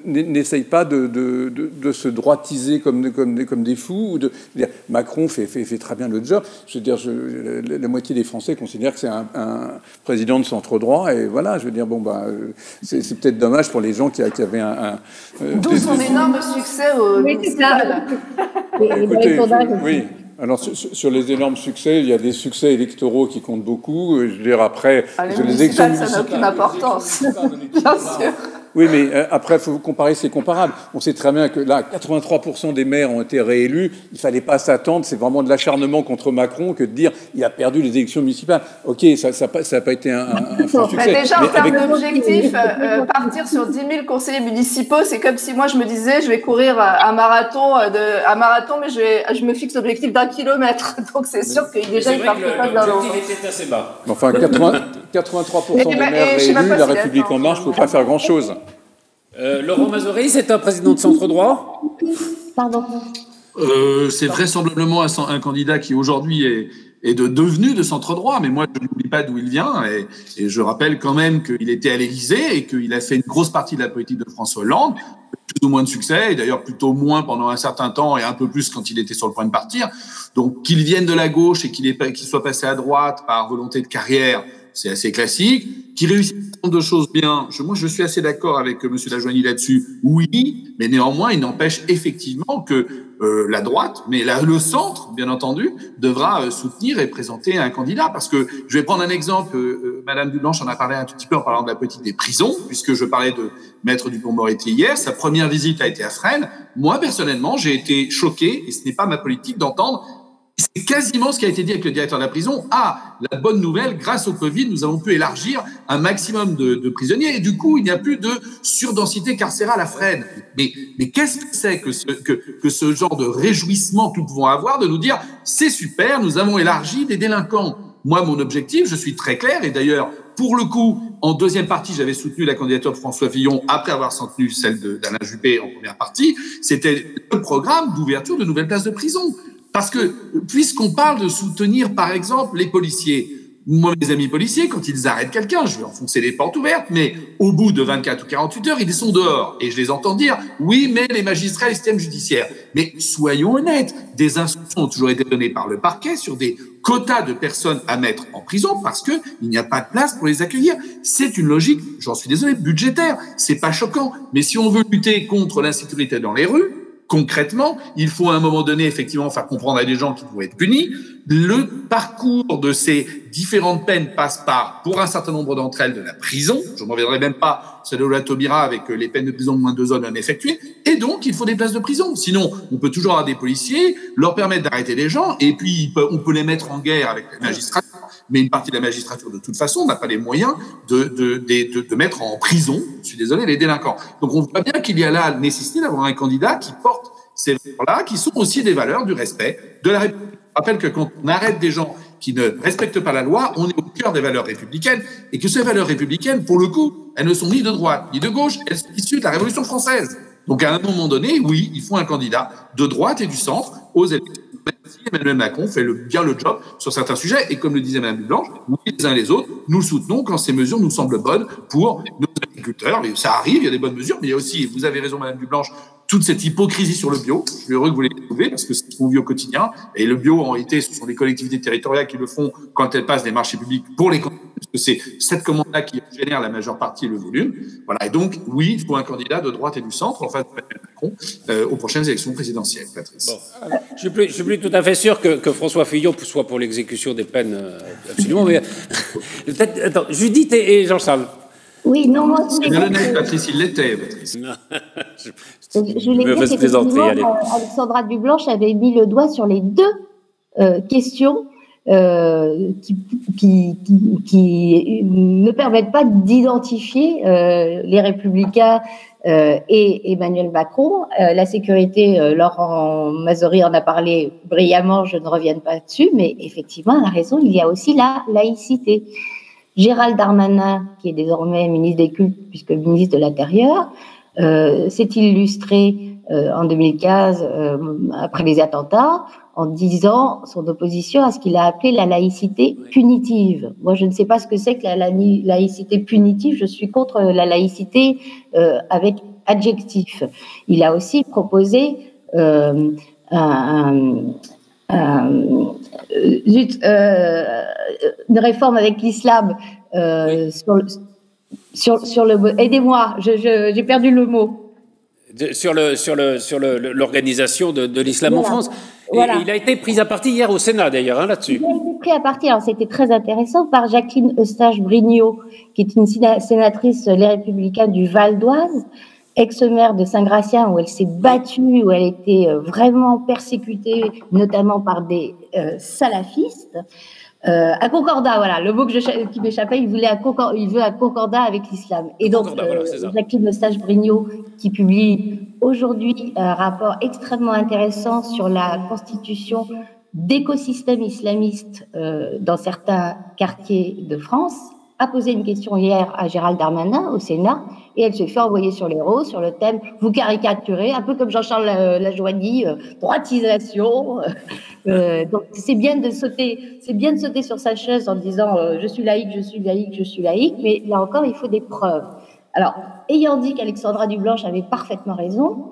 n'essayent pas de se droitiser comme des fous. Ou de dire, Macron fait très bien le job. Je veux dire, la moitié des Français considèrent que c'est un président de centre-droit. Et voilà, je veux dire, c'est peut-être dommage pour les gens qui avaient d'où son énorme succès au municipal. Oui. Alors, sur les énormes succès, il y a des succès électoraux qui comptent beaucoup. Je veux dire, après... les municipales, ça n'a aucune importance. Bien sûr. Oui, mais après, il faut comparer, c'est comparable. On sait très bien que là, 83% des maires ont été réélus. Il ne fallait pas s'attendre. C'est vraiment de l'acharnement contre Macron que de dire il a perdu les élections municipales. OK, ça n'a pas été un franc succès. Déjà, en termes d'objectifs, partir sur 10 000 conseillers municipaux, c'est comme si moi, je me disais, je vais courir un marathon, mais je me fixe l'objectif d'1 kilomètre. Donc, c'est sûr que déjà, il part pas bien loin. L'objectif était assez bas. Enfin, 83% des maires réélus, la République En Marche ne peut pas faire grand-chose. Laurent Mazory, c'est un président de centre-droit? Pardon. C'est vraisemblablement un candidat qui aujourd'hui est devenu de centre-droit, mais moi je n'oublie pas d'où il vient, et je rappelle quand même qu'il était à l'Élysée et qu'il a fait une grosse partie de la politique de François Hollande, plus ou moins de succès, et d'ailleurs plutôt moins pendant un certain temps et un peu plus quand il était sur le point de partir. Donc qu'il vienne de la gauche et qu'il soit passé à droite par volonté de carrière, c'est assez classique. Qu'il réussisse un nombre de choses bien, moi je suis assez d'accord avec M. Lajoie là-dessus, oui, mais néanmoins il n'empêche effectivement que la droite, mais le centre, bien entendu, devra soutenir et présenter un candidat. Parce que je vais prendre un exemple, Madame Dublanche en a parlé un tout petit peu en parlant de la politique des prisons, puisque je parlais de Maître Dupond-Moretti hier. Sa première visite a été à Fresnes. Moi, personnellement, j'ai été choqué, et ce n'est pas ma politique, d'entendre C'est quasiment ce qui a été dit avec le directeur de la prison. Ah, la bonne nouvelle, grâce au Covid, nous avons pu élargir un maximum de prisonniers et du coup, il n'y a plus de surdensité carcérale à Fresnes. Mais qu'est-ce que c'est que ce genre de réjouissement que nous pouvons avoir de nous dire c'est super, nous avons élargi des délinquants. Moi, mon objectif, je suis très clair, et d'ailleurs, pour le coup, en deuxième partie, j'avais soutenu la candidature de François Fillon après avoir soutenu celle d'Alain Juppé en première partie, c'était le programme d'ouverture de nouvelles places de prison. Parce que, puisqu'on parle de soutenir, par exemple, les policiers, moi, mes amis policiers, quand ils arrêtent quelqu'un, je vais enfoncer les portes ouvertes, mais au bout de 24 ou 48 heures, ils sont dehors. Et je les entends dire, oui, mais les magistrats et le système judiciaire. Mais soyons honnêtes, des instructions ont toujours été données par le parquet sur des quotas de personnes à mettre en prison parce que il n'y a pas de place pour les accueillir. C'est une logique, j'en suis désolé, budgétaire. C'est pas choquant. Mais si on veut lutter contre l'insécurité dans les rues, concrètement, il faut à un moment donné, effectivement, faire comprendre à des gens qui vont être punis. Le parcours de ces différentes peines passe par, pour un certain nombre d'entre elles, de la prison. Je ne reviendrai même pas sur la Taubira avec les peines de prison de moins de 2 ans non effectuées. Et donc, il faut des places de prison. Sinon, on peut toujours avoir des policiers, leur permettre d'arrêter les gens, et puis on peut les mettre en guerre avec la magistrature. Mais une partie de la magistrature, de toute façon, n'a pas les moyens de mettre en prison, je suis désolé, les délinquants. Donc, on voit bien qu'il y a là la nécessité d'avoir un candidat qui porte ces valeurs-là, qui sont aussi des valeurs du respect de la République. Je rappelle que quand on arrête des gens qui ne respectent pas la loi, on est au cœur des valeurs républicaines, et que ces valeurs républicaines, pour le coup, elles ne sont ni de droite ni de gauche, elles sont issues de la Révolution française. Donc, à un moment donné, oui, il faut un candidat de droite et du centre aux élections. Même si Emmanuel Macron fait bien le job sur certains sujets, et comme le disait Mme Dublanche, nous, les uns et les autres, nous le soutenons quand ces mesures nous semblent bonnes pour nos agriculteurs. Et ça arrive, il y a des bonnes mesures, mais il y a aussi, vous avez raison Mme Dublanche, toute cette hypocrisie sur le bio. Je suis heureux que vous l'ayez trouvé parce que c'est ce qu'on vit au quotidien. Et le bio, en réalité, ce sont les collectivités territoriales qui le font quand elles passent des marchés publics pour les candidats, parce que c'est cette commande-là qui génère la majeure partie et le volume. Voilà. Et donc, oui, il faut un candidat de droite et du centre en face de Macron aux prochaines élections présidentielles, Patrice. Bon. Je suis plus tout à fait sûr que François Fillon soit pour l'exécution des peines, absolument. Mais peut-être, attends, Judith et Jean-Charles. Oui, non, moi, c'est malhonnête, Patrice, il l'était, Patrice. Je voulais dire qu'effectivement, Alexandra Dublanche avait mis le doigt sur les deux questions qui ne permettent pas d'identifier les Républicains et Emmanuel Macron. La sécurité, Laurent Mazory en a parlé brillamment, je ne reviens pas dessus, mais effectivement, elle a raison, il y a aussi la laïcité. Gérald Darmanin, qui est désormais ministre des Cultes, puisque ministre de l'Intérieur, s'est illustré en 2015, après les attentats, en disant son opposition à ce qu'il a appelé la laïcité punitive. Moi, je ne sais pas ce que c'est que la laïcité punitive, je suis contre la laïcité avec adjectif. Il a aussi proposé une réforme avec l'islam sur le. Aidez-moi, j'ai perdu le mot. Sur l'organisation de l'islam en France. Voilà. Et il a été pris à partie hier au Sénat, d'ailleurs, hein, là-dessus. Il a été pris à partie, alors c'était très intéressant, par Jacqueline Eustache-Brignot, qui est une sénatrice Les Républicains du Val d'Oise, ex-maire de Saint-Gratien, où elle s'est battue, où elle était vraiment persécutée, notamment par des salafistes. À Concordat, voilà, le mot qui m'échappait, il veut un concordat avec l'islam. Et donc, voilà, Jacqueline Eustache-Brignot, qui publie aujourd'hui un rapport extrêmement intéressant sur la constitution d'écosystèmes islamistes dans certains quartiers de France, a posé une question hier à Gérald Darmanin au Sénat, et elle se fait envoyer sur les ronds sur le thème « Vous caricaturez », un peu comme Jean-Charles Lajoigny, droitisation. Donc c'est bien de sauter sur sa chaise en disant je suis laïque, je suis laïque, je suis laïque, mais là encore il faut des preuves. Alors, ayant dit qu'Alexandra Dublanche avait parfaitement raison,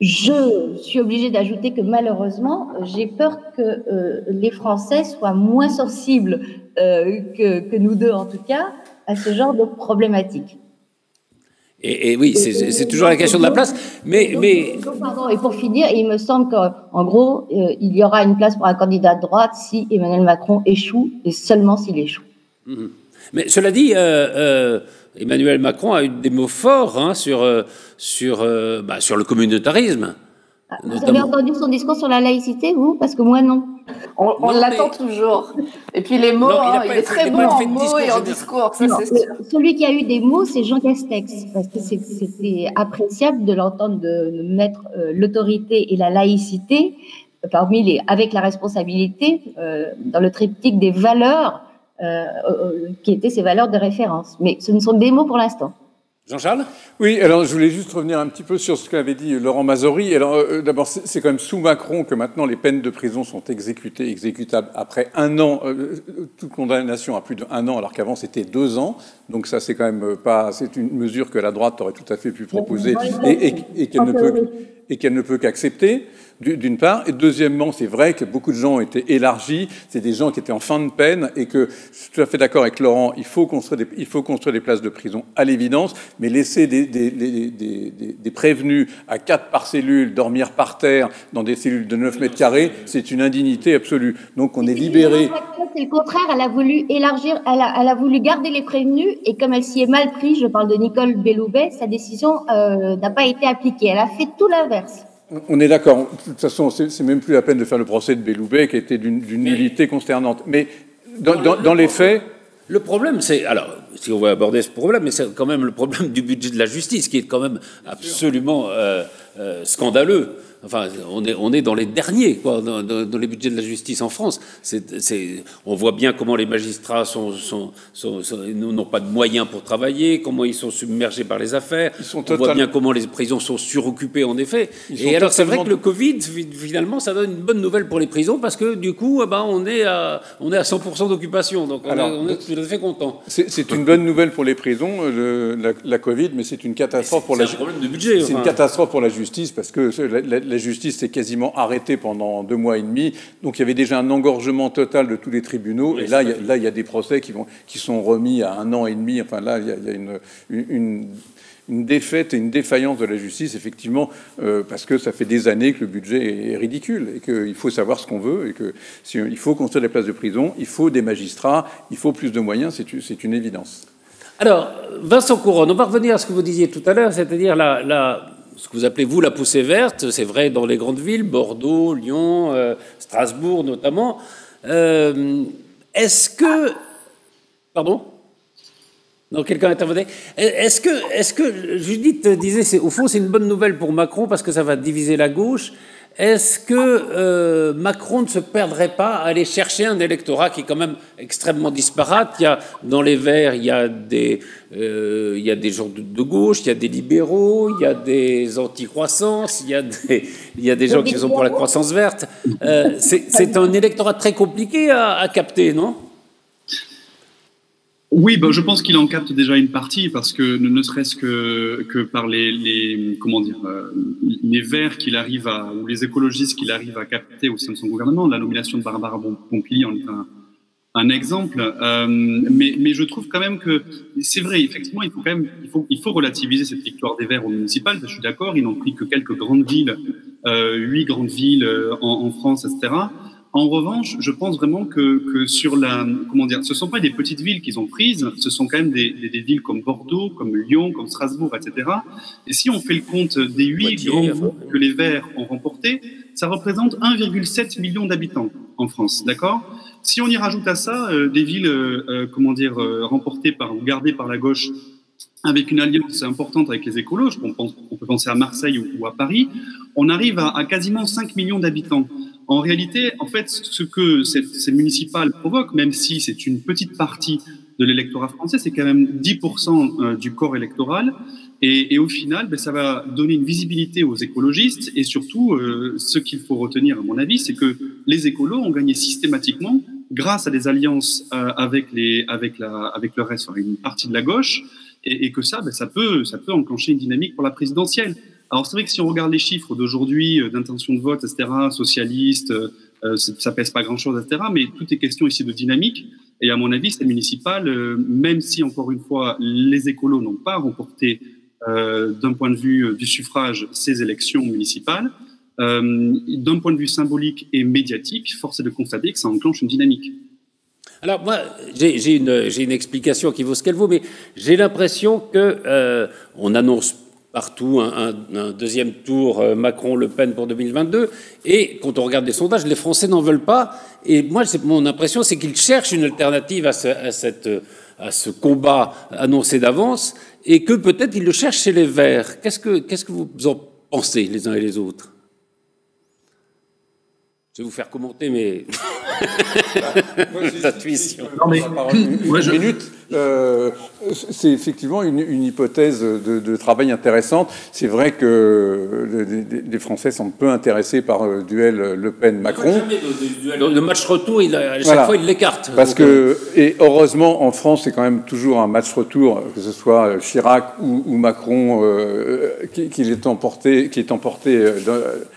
je suis obligée d'ajouter que malheureusement, j'ai peur que les Français soient moins sensibles que nous deux en tout cas à ce genre de problématique. Et oui, c'est toujours la question de la place, Pardon, et pour finir, il me semble qu'en gros, il y aura une place pour un candidat de droite si Emmanuel Macron échoue, et seulement s'il échoue. Mais cela dit, Emmanuel Macron a eu des mots forts hein, sur le communautarisme. Vous avez entendu son discours sur la laïcité, vous? Parce que moi, non. On l'attend toujours. Et puis les mots, il est très bon en mots et en discours. Ça, c'est sûr. Celui qui a eu des mots, c'est Jean Castex. Parce que c'était appréciable de l'entendre de mettre l'autorité et la laïcité avec la responsabilité dans le triptyque des valeurs qui étaient ces valeurs de référence. Mais ce ne sont que des mots pour l'instant. Jean-Charles? Oui, alors je voulais juste revenir un petit peu sur ce qu'avait dit Laurent Mazory. Alors d'abord, c'est quand même sous Macron que maintenant les peines de prison sont exécutables après 1 an, toute condamnation à plus d'1 an, alors qu'avant c'était 2 ans. Donc ça, c'est quand même pas, c'est une mesure que la droite aurait tout à fait pu proposer et qu'elle ne peut qu'accepter. D'une part, et deuxièmement, c'est vrai que beaucoup de gens ont été élargis, c'est des gens qui étaient en fin de peine, et que je suis tout à fait d'accord avec Laurent, il faut construire des places de prison à l'évidence, mais laisser des prévenus à 4 par cellule dormir par terre dans des cellules de 9 mètres carrés, c'est une indignité absolue. Donc on est libéré. C'est le contraire, elle a voulu élargir, elle a voulu garder les prévenus, et comme elle s'y est mal prise, je parle de Nicole Belloubet, sa décision n'a pas été appliquée. Elle a fait tout l'inverse. On est d'accord. De toute façon, c'est même plus la peine de faire le procès de Belloubet, qui était d'une nullité consternante. Mais dans les faits... Le problème, c'est... Alors, si on veut aborder ce problème, mais c'est quand même le problème du budget de la justice, qui est quand même absolument scandaleux. Enfin, on est dans les derniers, quoi, dans les budgets de la justice en France. On voit bien comment les magistrats n'ont pas de moyens pour travailler, comment ils sont submergés par les affaires. On voit bien comment les prisons sont suroccupées, en effet. Et alors, c'est vrai que le Covid, finalement, ça donne une bonne nouvelle pour les prisons, parce que, du coup, on est à 100% d'occupation. Donc, on est tout à fait content. C'est une bonne nouvelle pour les prisons, la Covid, mais c'est une catastrophe pour la justice. C'est un problème de budget. C'est une catastrophe pour la justice, parce que la justice s'est quasiment arrêtée pendant 2 mois et demi. Donc il y avait déjà un engorgement total de tous les tribunaux. Et là, il y a des procès qui sont remis à 1 an et demi. Enfin là, il y a une défaite et une défaillance de la justice, effectivement, parce que ça fait des années que le budget est ridicule et qu'il faut savoir ce qu'on veut et qu'il faut construire des places de prison, il faut des magistrats, il faut plus de moyens, c'est une évidence. Alors, Vincent Couronne, on va revenir à ce que vous disiez tout à l'heure, c'est-à-dire ce que vous appelez, vous, la poussée verte. C'est vrai dans les grandes villes, Bordeaux, Lyon, Strasbourg notamment. Est-ce que... Pardon ? Non, quelqu'un intervenait. Est-ce que Judith disait, au fond, c'est une bonne nouvelle pour Macron parce que ça va diviser la gauche. Est-ce que Macron ne se perdrait pas à aller chercher un électorat qui est quand même extrêmement disparate? Dans les Verts, il y a des gens de gauche, il y a des libéraux, il y a des anti-croissance, il y a des gens qui sont pour la croissance verte. C'est un électorat très compliqué à capter, non? Oui, je pense qu'il en capte déjà une partie parce que ne serait-ce que par les Verts qu'il arrive ou les écologistes qu'il arrive à capter au sein de son gouvernement. La nomination de Barbara Pompili en est un exemple. Mais je trouve quand même que c'est vrai, effectivement, il faut relativiser cette victoire des Verts au municipal. Je suis d'accord, ils n'ont pris que quelques grandes villes, 8 grandes villes en France, etc. En revanche, je pense vraiment que sur ce sont pas des petites villes qu'ils ont prises, ce sont quand même des villes comme Bordeaux, comme Lyon, comme Strasbourg, etc. Et si on fait le compte des 8 grands groupes que les Verts ont remportés, ça représente 1,7 million d'habitants en France, d'accord? Si on y rajoute à ça des villes, remportées ou gardées par la gauche, avec une alliance importante avec les écolos, on peut penser à Marseille ou à Paris, on arrive à quasiment 5 millions d'habitants. En réalité, en fait, ce que ces municipales provoquent, même si c'est une petite partie de l'électorat français, c'est quand même 10% du corps électoral. Et au final, ça va donner une visibilité aux écologistes. Et surtout, ce qu'il faut retenir, à mon avis, c'est que les écolos ont gagné systématiquement grâce à des alliances avec le reste, une partie de la gauche, et que ça peut enclencher une dynamique pour la présidentielle. Alors c'est vrai que si on regarde les chiffres d'aujourd'hui, d'intention de vote, etc., socialistes, ça pèse pas grand-chose, etc., mais tout est question ici de dynamique. Et à mon avis, ces municipales, même si, encore une fois, les écolos n'ont pas remporté, d'un point de vue du suffrage, ces élections municipales, d'un point de vue symbolique et médiatique, force est de constater que ça enclenche une dynamique. Alors moi, j'ai une explication qui vaut ce qu'elle vaut, mais j'ai l'impression que on annonce partout un deuxième tour Macron-Le Pen pour 2022. Et quand on regarde les sondages, les Français n'en veulent pas. Et moi, mon impression, c'est qu'ils cherchent une alternative à ce combat annoncé d'avance, et que peut-être ils le cherchent chez les Verts. Qu'est-ce que vous en pensez les uns et les autres? Je vais vous faire commenter mes intuitions. Une minute. C'est effectivement une hypothèse de travail intéressante. C'est vrai que les Français sont peu intéressés par le duel Le Pen-Macron. Le match retour, à chaque fois, il l'écarte. Parce que, et heureusement, en France, c'est quand même toujours un match retour, que ce soit Chirac ou Macron, qui est emporté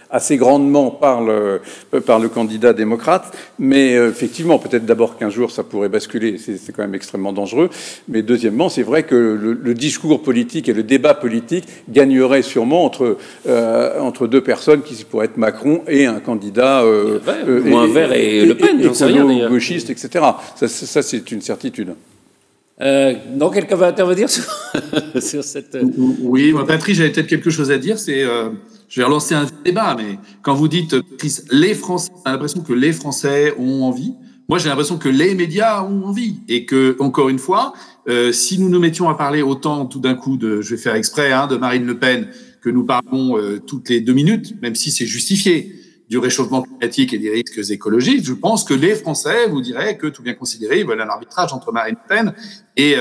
assez grandement par le candidat démocrate. Mais effectivement, peut-être d'abord qu'un jour, ça pourrait basculer. C'est quand même extrêmement dangereux. Mais deuxièmement, c'est vrai que le discours politique et le débat politique gagnerait sûrement entre deux personnes qui pourraient être Macron et un candidat ou un Vert et Le Pen, j'en sais rien d'ailleurs, gauchiste, etc. Ça c'est une certitude. Non, quelqu'un va intervenir sur cette... Oui, moi, Patrice, j'avais peut-être quelque chose à dire. Je vais relancer un débat, mais quand vous dites, Patrice, les Français, on a l'impression que les Français ont envie. Moi, j'ai l'impression que les médias ont envie et que, encore une fois, si nous nous mettions à parler autant tout d'un coup je vais faire exprès, de Marine Le Pen, que nous parlons toutes les 2 minutes, même si c'est justifié, du réchauffement climatique et des risques écologiques, je pense que les Français vous diraient que, tout bien considéré, ils veulent un arbitrage entre Marine Le Pen et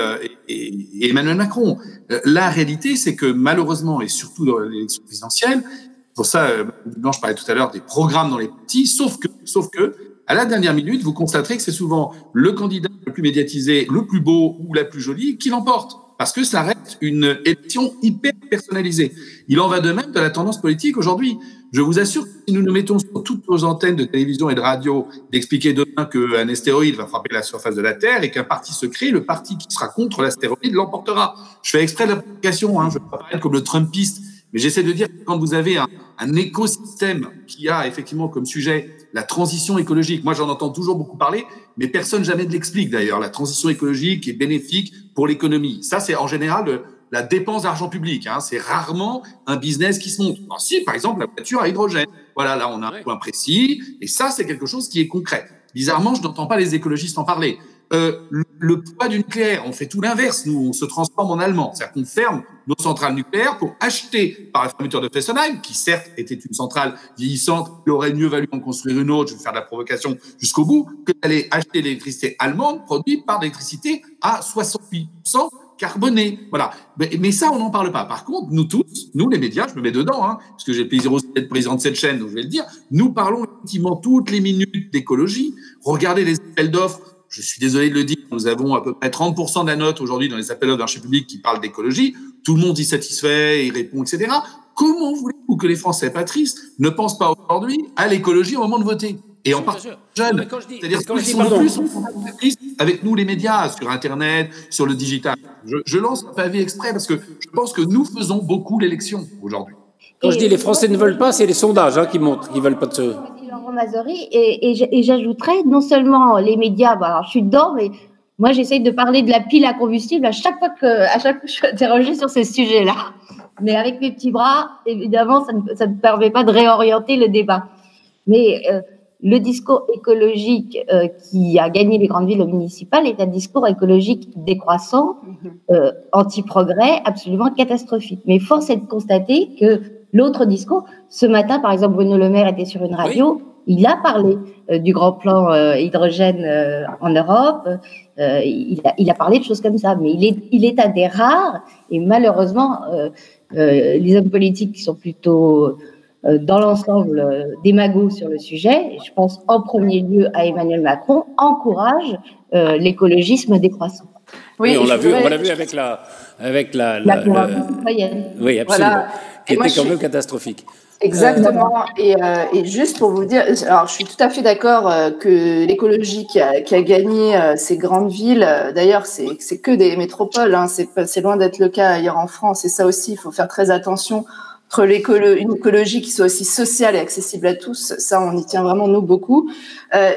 Emmanuel Macron. La réalité, c'est que malheureusement, et surtout dans l'élection présidentielle, pour ça, Blanche parlait tout à l'heure des programmes dans les petits, sauf que, à la dernière minute, vous constaterez que c'est souvent le candidat le plus médiatisé, le plus beau ou la plus jolie qui l'emporte. Parce que ça reste une élection hyper personnalisée. Il en va de même de la tendance politique aujourd'hui. Je vous assure que si nous nous mettons sur toutes nos antennes de télévision et de radio d'expliquer demain qu'un astéroïde va frapper la surface de la Terre et qu'un parti se crée, le parti qui sera contre l'astéroïde l'emportera. Je fais exprès de la provocation, je ne veux pas paraître comme le Trumpiste, mais j'essaie de dire que quand vous avez un écosystème qui a effectivement comme sujet la transition écologique, moi j'en entends toujours beaucoup parler, mais personne jamais ne l'explique d'ailleurs. La transition écologique est bénéfique pour l'économie. Ça, c'est en général la dépense d'argent public. C'est rarement un business qui se monte. Alors, si, par exemple, la voiture à hydrogène. Voilà, là, on a un point précis. Et ça, c'est quelque chose qui est concret. Bizarrement, je n'entends pas les écologistes en parler. Le poids du nucléaire, on fait tout l'inverse. Nous, on se transforme en allemand. C'est-à-dire qu'on ferme nos centrales nucléaires pour acheter par la fermeture de Fessenheim, qui certes était une centrale vieillissante, il aurait mieux valu en construire une autre, je vais faire de la provocation jusqu'au bout, que d'aller acheter l'électricité allemande produite par l'électricité à 68% carbonée. Voilà. Mais ça, on n'en parle pas. Par contre, nous tous, nous les médias, je me mets dedans, parce que j'ai le plaisir aussi d'être président de cette chaîne, donc je vais le dire, nous parlons effectivement toutes les minutes d'écologie. Regardez les appels d'offres. Je suis désolé de le dire, nous avons à peu près 30% de la note aujourd'hui dans les appels d'offres de marché public qui parlent d'écologie. Tout le monde y satisfait, il répond, etc. Comment voulez-vous que les Français, Patrice, ne pensent pas aujourd'hui à l'écologie au moment de voter? Et en particulier jeunes. C'est-à-dire qu'ils sont de plus en plus avec nous, les médias, sur Internet, sur le digital. Je lance un pavé exprès parce que je pense que nous faisons beaucoup l'élection aujourd'hui. Quand je dis les Français ne veulent pas, c'est les sondages qui montrent qu'ils ne veulent pas de ce... Laurent Mazory, et j'ajouterais non seulement les médias, alors je suis dedans, mais moi j'essaye de parler de la pile à combustible à chaque fois que je suis interrogée sur ces sujets-là. Mais avec mes petits bras, évidemment, ça ne permet pas de réorienter le débat. Mais le discours écologique qui a gagné les grandes villes municipales est un discours écologique décroissant, anti-progrès, absolument catastrophique. Mais force est de constater que l'autre discours, ce matin, par exemple, Bruno Le Maire était sur une radio, il a parlé du grand plan hydrogène en Europe, il a parlé de choses comme ça, mais il est un des rares, et malheureusement, les hommes politiques qui sont plutôt dans l'ensemble démagogues sur le sujet, et je pense en premier lieu à Emmanuel Macron, encouragent l'écologisme décroissant. Oui, on l'a vu avec la oui, absolument, voilà. Qui était quand même catastrophique. Exactement. Et juste pour vous dire, alors je suis tout à fait d'accord que l'écologie qui a gagné ces grandes villes, d'ailleurs c'est que des métropoles, c'est loin d'être le cas ailleurs en France, et ça aussi il faut faire très attention une écologie qui soit aussi sociale et accessible à tous, ça on y tient vraiment nous beaucoup.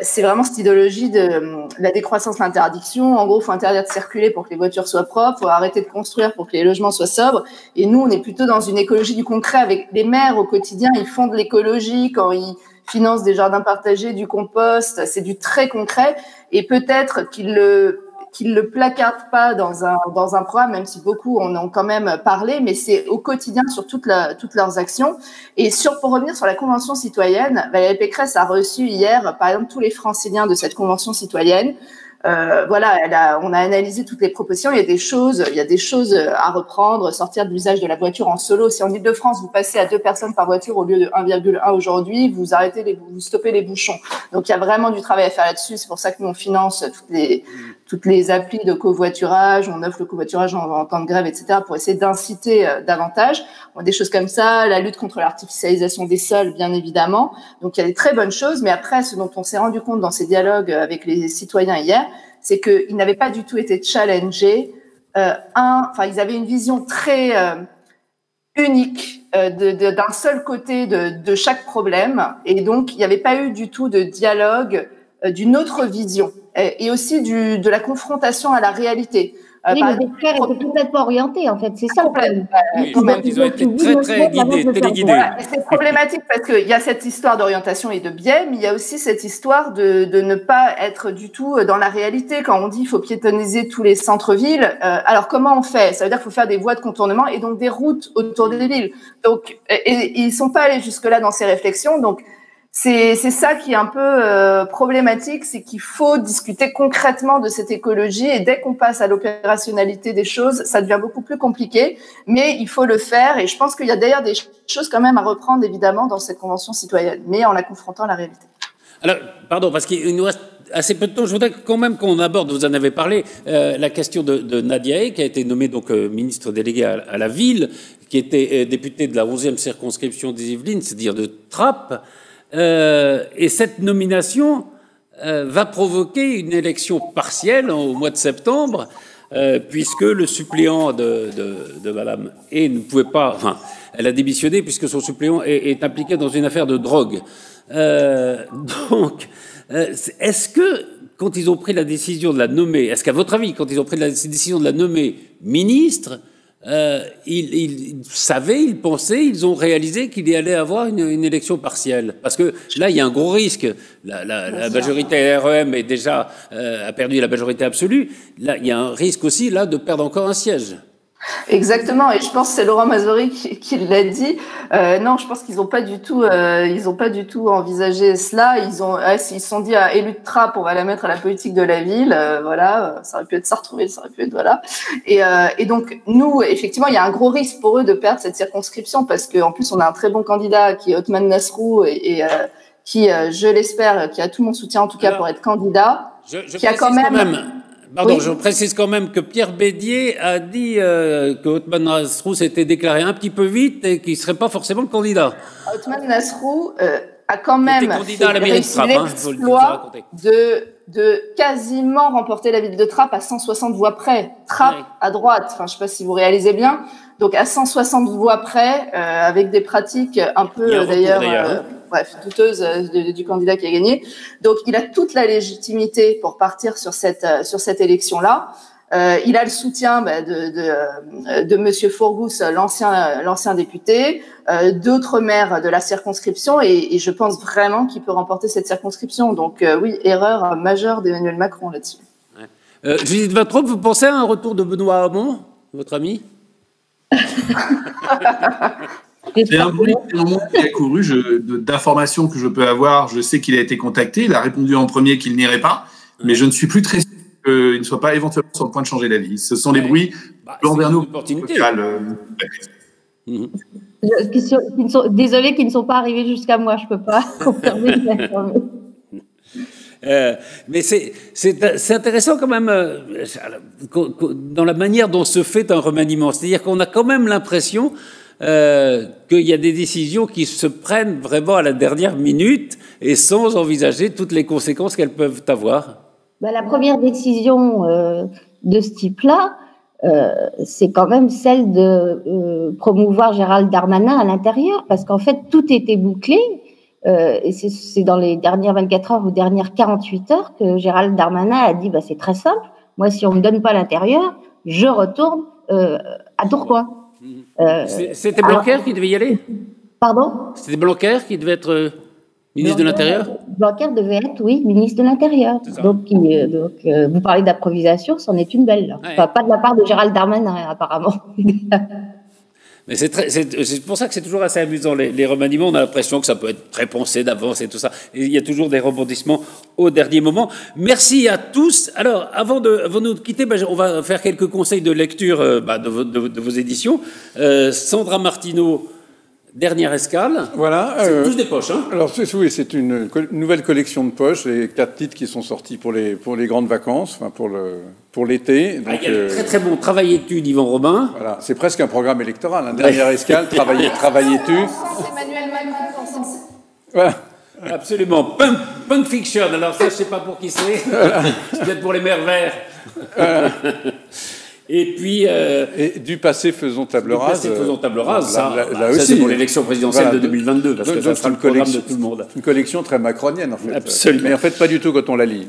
C'est vraiment cette idéologie de la décroissance, l'interdiction. En gros, il faut interdire de circuler pour que les voitures soient propres, il faut arrêter de construire pour que les logements soient sobres. Et nous, on est plutôt dans une écologie du concret avec les maires au quotidien. Ils font de l'écologie quand ils financent des jardins partagés, du compost. C'est du très concret. Et peut-être qu'ils le placardent pas dans un programme, même si beaucoup en ont quand même parlé, mais c'est au quotidien sur toutes leurs actions. Et pour revenir sur la Convention citoyenne, Valérie Pécresse a reçu hier, par exemple, tous les franciliens de cette Convention citoyenne. Voilà, on a analysé toutes les propositions. Il y a des choses à reprendre, sortir de l'usage de la voiture en solo. Si en Ile-de-France, vous passez à 2 personnes par voiture au lieu de 1,1 aujourd'hui, vous stoppez les bouchons. Donc, il y a vraiment du travail à faire là-dessus. C'est pour ça que nous, on finance toutes les applis de covoiturage, on offre le covoiturage en temps de grève, etc., pour essayer d'inciter davantage. Bon, des choses comme ça, la lutte contre l'artificialisation des sols, bien évidemment. Donc, il y a des très bonnes choses. Mais après, ce dont on s'est rendu compte dans ces dialogues avec les citoyens hier, c'est qu'ils n'avaient pas du tout été challengés. Ils avaient une vision très unique d'un seul côté de chaque problème. Et donc, il n'y avait pas eu du tout de dialogue d'une autre vision et aussi de la confrontation à la réalité. Oui, mais les frères étaient complètement orientés, en fait, c'est ça. Oui, ils ont été très guidés, téléguidés. Voilà. C'est problématique parce qu'il y a cette histoire d'orientation et de biais, mais il y a aussi cette histoire de ne pas être du tout dans la réalité. Quand on dit qu'il faut piétonniser tous les centres-villes, alors comment on fait? Ça veut dire qu'il faut faire des voies de contournement et donc des routes autour des villes. Donc, et ils sont pas allés jusque-là dans ces réflexions, donc c'est ça qui est un peu problématique, c'est qu'il faut discuter concrètement de cette écologie et dès qu'on passe à l'opérationnalité des choses, ça devient beaucoup plus compliqué, mais il faut le faire et je pense qu'il y a d'ailleurs des choses quand même à reprendre évidemment dans cette convention citoyenne, mais en la confrontant à la réalité. Alors, pardon, parce qu'il nous reste assez peu de temps, je voudrais quand même qu'on aborde, vous en avez parlé, la question de Nadia Hay, qui a été nommée donc ministre déléguée à la ville, qui était députée de la 11e circonscription des Yvelines, c'est-à-dire de Trappes. Et cette nomination va provoquer une élection partielle au mois de septembre, puisque le suppléant de Madame Hay ne pouvait pas... Enfin, elle a démissionné puisque son suppléant est impliqué dans une affaire de drogue. Donc, est-ce que, quand ils ont pris la décision de la nommer, est-ce qu'à votre avis, quand ils ont pris la décision de la nommer ministre, ils savaient, ils pensaient, ils ont réalisé qu'il y allait avoir une élection partielle? Parce que là, il y a un gros risque. La majorité REM est déjà a perdu la majorité absolue. Là, il y a un risque aussi là de perdre encore un siège. Exactement, et je pense que c'est Laurent Mazori qui l'a dit. Non, je pense qu'ils n'ont pas du tout, envisagé cela. Ils se sont dit à élu de Trappes, on va la mettre à la politique de la ville. Voilà, ça aurait pu être ça retrouvé, ça aurait pu être voilà. Et donc nous, effectivement, il y a un gros risque pour eux de perdre cette circonscription parce qu'en plus on a un très bon candidat qui est Othman Nasrou et qui, je l'espère, qui a tout mon soutien en tout cas pour être candidat, qui a quand même. Pardon, Oui. je précise quand même que Pierre Bédier a dit que Othman Nasrou s'était déclaré un petit peu vite et qu'il ne serait pas forcément le candidat. Othman Nasrou a quand même réussi l'exploit de quasiment remporter la ville de Trappes à 160 voix près. Trappes à droite, enfin je ne sais pas si vous réalisez bien. Donc à 160 voix près, avec des pratiques un peu d'ailleurs douteuses du candidat qui a gagné. Donc il a toute la légitimité pour partir sur cette élection-là. Il a le soutien de Monsieur Fourgousse, l'ancien député, d'autres maires de la circonscription, et je pense vraiment qu'il peut remporter cette circonscription. Donc oui, erreur majeure d'Emmanuel Macron là-dessus. Judith Vintraube, vous pensez à un retour de Benoît Hamon, votre ami? C'est un bruit qui a couru d'informations que je peux avoir. Je sais qu'il a été contacté. Il a répondu en premier qu'il n'irait pas, mais je ne suis plus très sûr qu'il ne soit pas éventuellement sur le point de changer d'avis. Ce sont les bruits envers nous. Désolé qu'ils ne sont pas arrivés jusqu'à moi. Je ne peux pas confirmer. Mais c'est intéressant quand même dans la manière dont se fait un remaniement. C'est-à-dire qu'on a quand même l'impression qu'il y a des décisions qui se prennent vraiment à la dernière minute et sans envisager toutes les conséquences qu'elles peuvent avoir. La première décision de ce type-là, c'est quand même celle de promouvoir Gérald Darmanin à l'intérieur, parce qu'en fait, tout était bouclé. Et c'est dans les dernières 24 heures ou dernières 48 heures que Gérald Darmanin a dit c'est très simple, moi, si on ne me donne pas l'intérieur, je retourne à Tourcoing. C'était Blanquer qui devait y aller? Pardon? C'était Blanquer qui devait être ministre de l'Intérieur? Blanquer devait être, oui, ministre de l'Intérieur. Donc, vous parlez d'improvisation, c'en est une belle. Là. Ouais. Enfin, pas de la part de Gérald Darmanin, apparemment. Mais c'est pour ça que c'est toujours assez amusant, les remaniements. On a l'impression que ça peut être très pensé d'avance et tout ça. Et il y a toujours des rebondissements au dernier moment. Merci à tous. Alors, avant de nous quitter, on va faire quelques conseils de lecture de vos éditions. Sandra Martineau, Dernière escale. Voilà. C'est tous des poches, hein. Alors oui, c'est une nouvelle collection de poches, les 4 titres qui sont sortis pour les grandes vacances, enfin pour l'été. Il y a le très très bon Travail-études d'Yvan Robin. Voilà, c'est presque un programme électoral. Hein. Dernière escale, Travail-études. Emmanuel Macron. Voilà. Absolument. Punk Fiction. Alors ça, je sais pas pour qui c'est. C'est peut-être pour les mères verts. Et puis... et du passé faisons table rase. Du passé faisons table rase, ça c'est pour l'élection présidentielle de 2022, parce que ça sera le programme de tout le monde. Une collection très macronienne, en fait. Absolument. Mais en fait, pas du tout quand on la lit.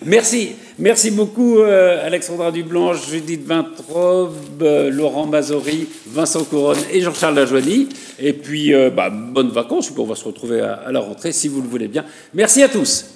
Merci beaucoup, Alexandra Dublanche, Judith Vintraube, Laurent Mazori, Vincent Couronne et Jean-Charles Lajoigny. Et puis, bonnes vacances, on va se retrouver à la rentrée, si vous le voulez bien. Merci à tous.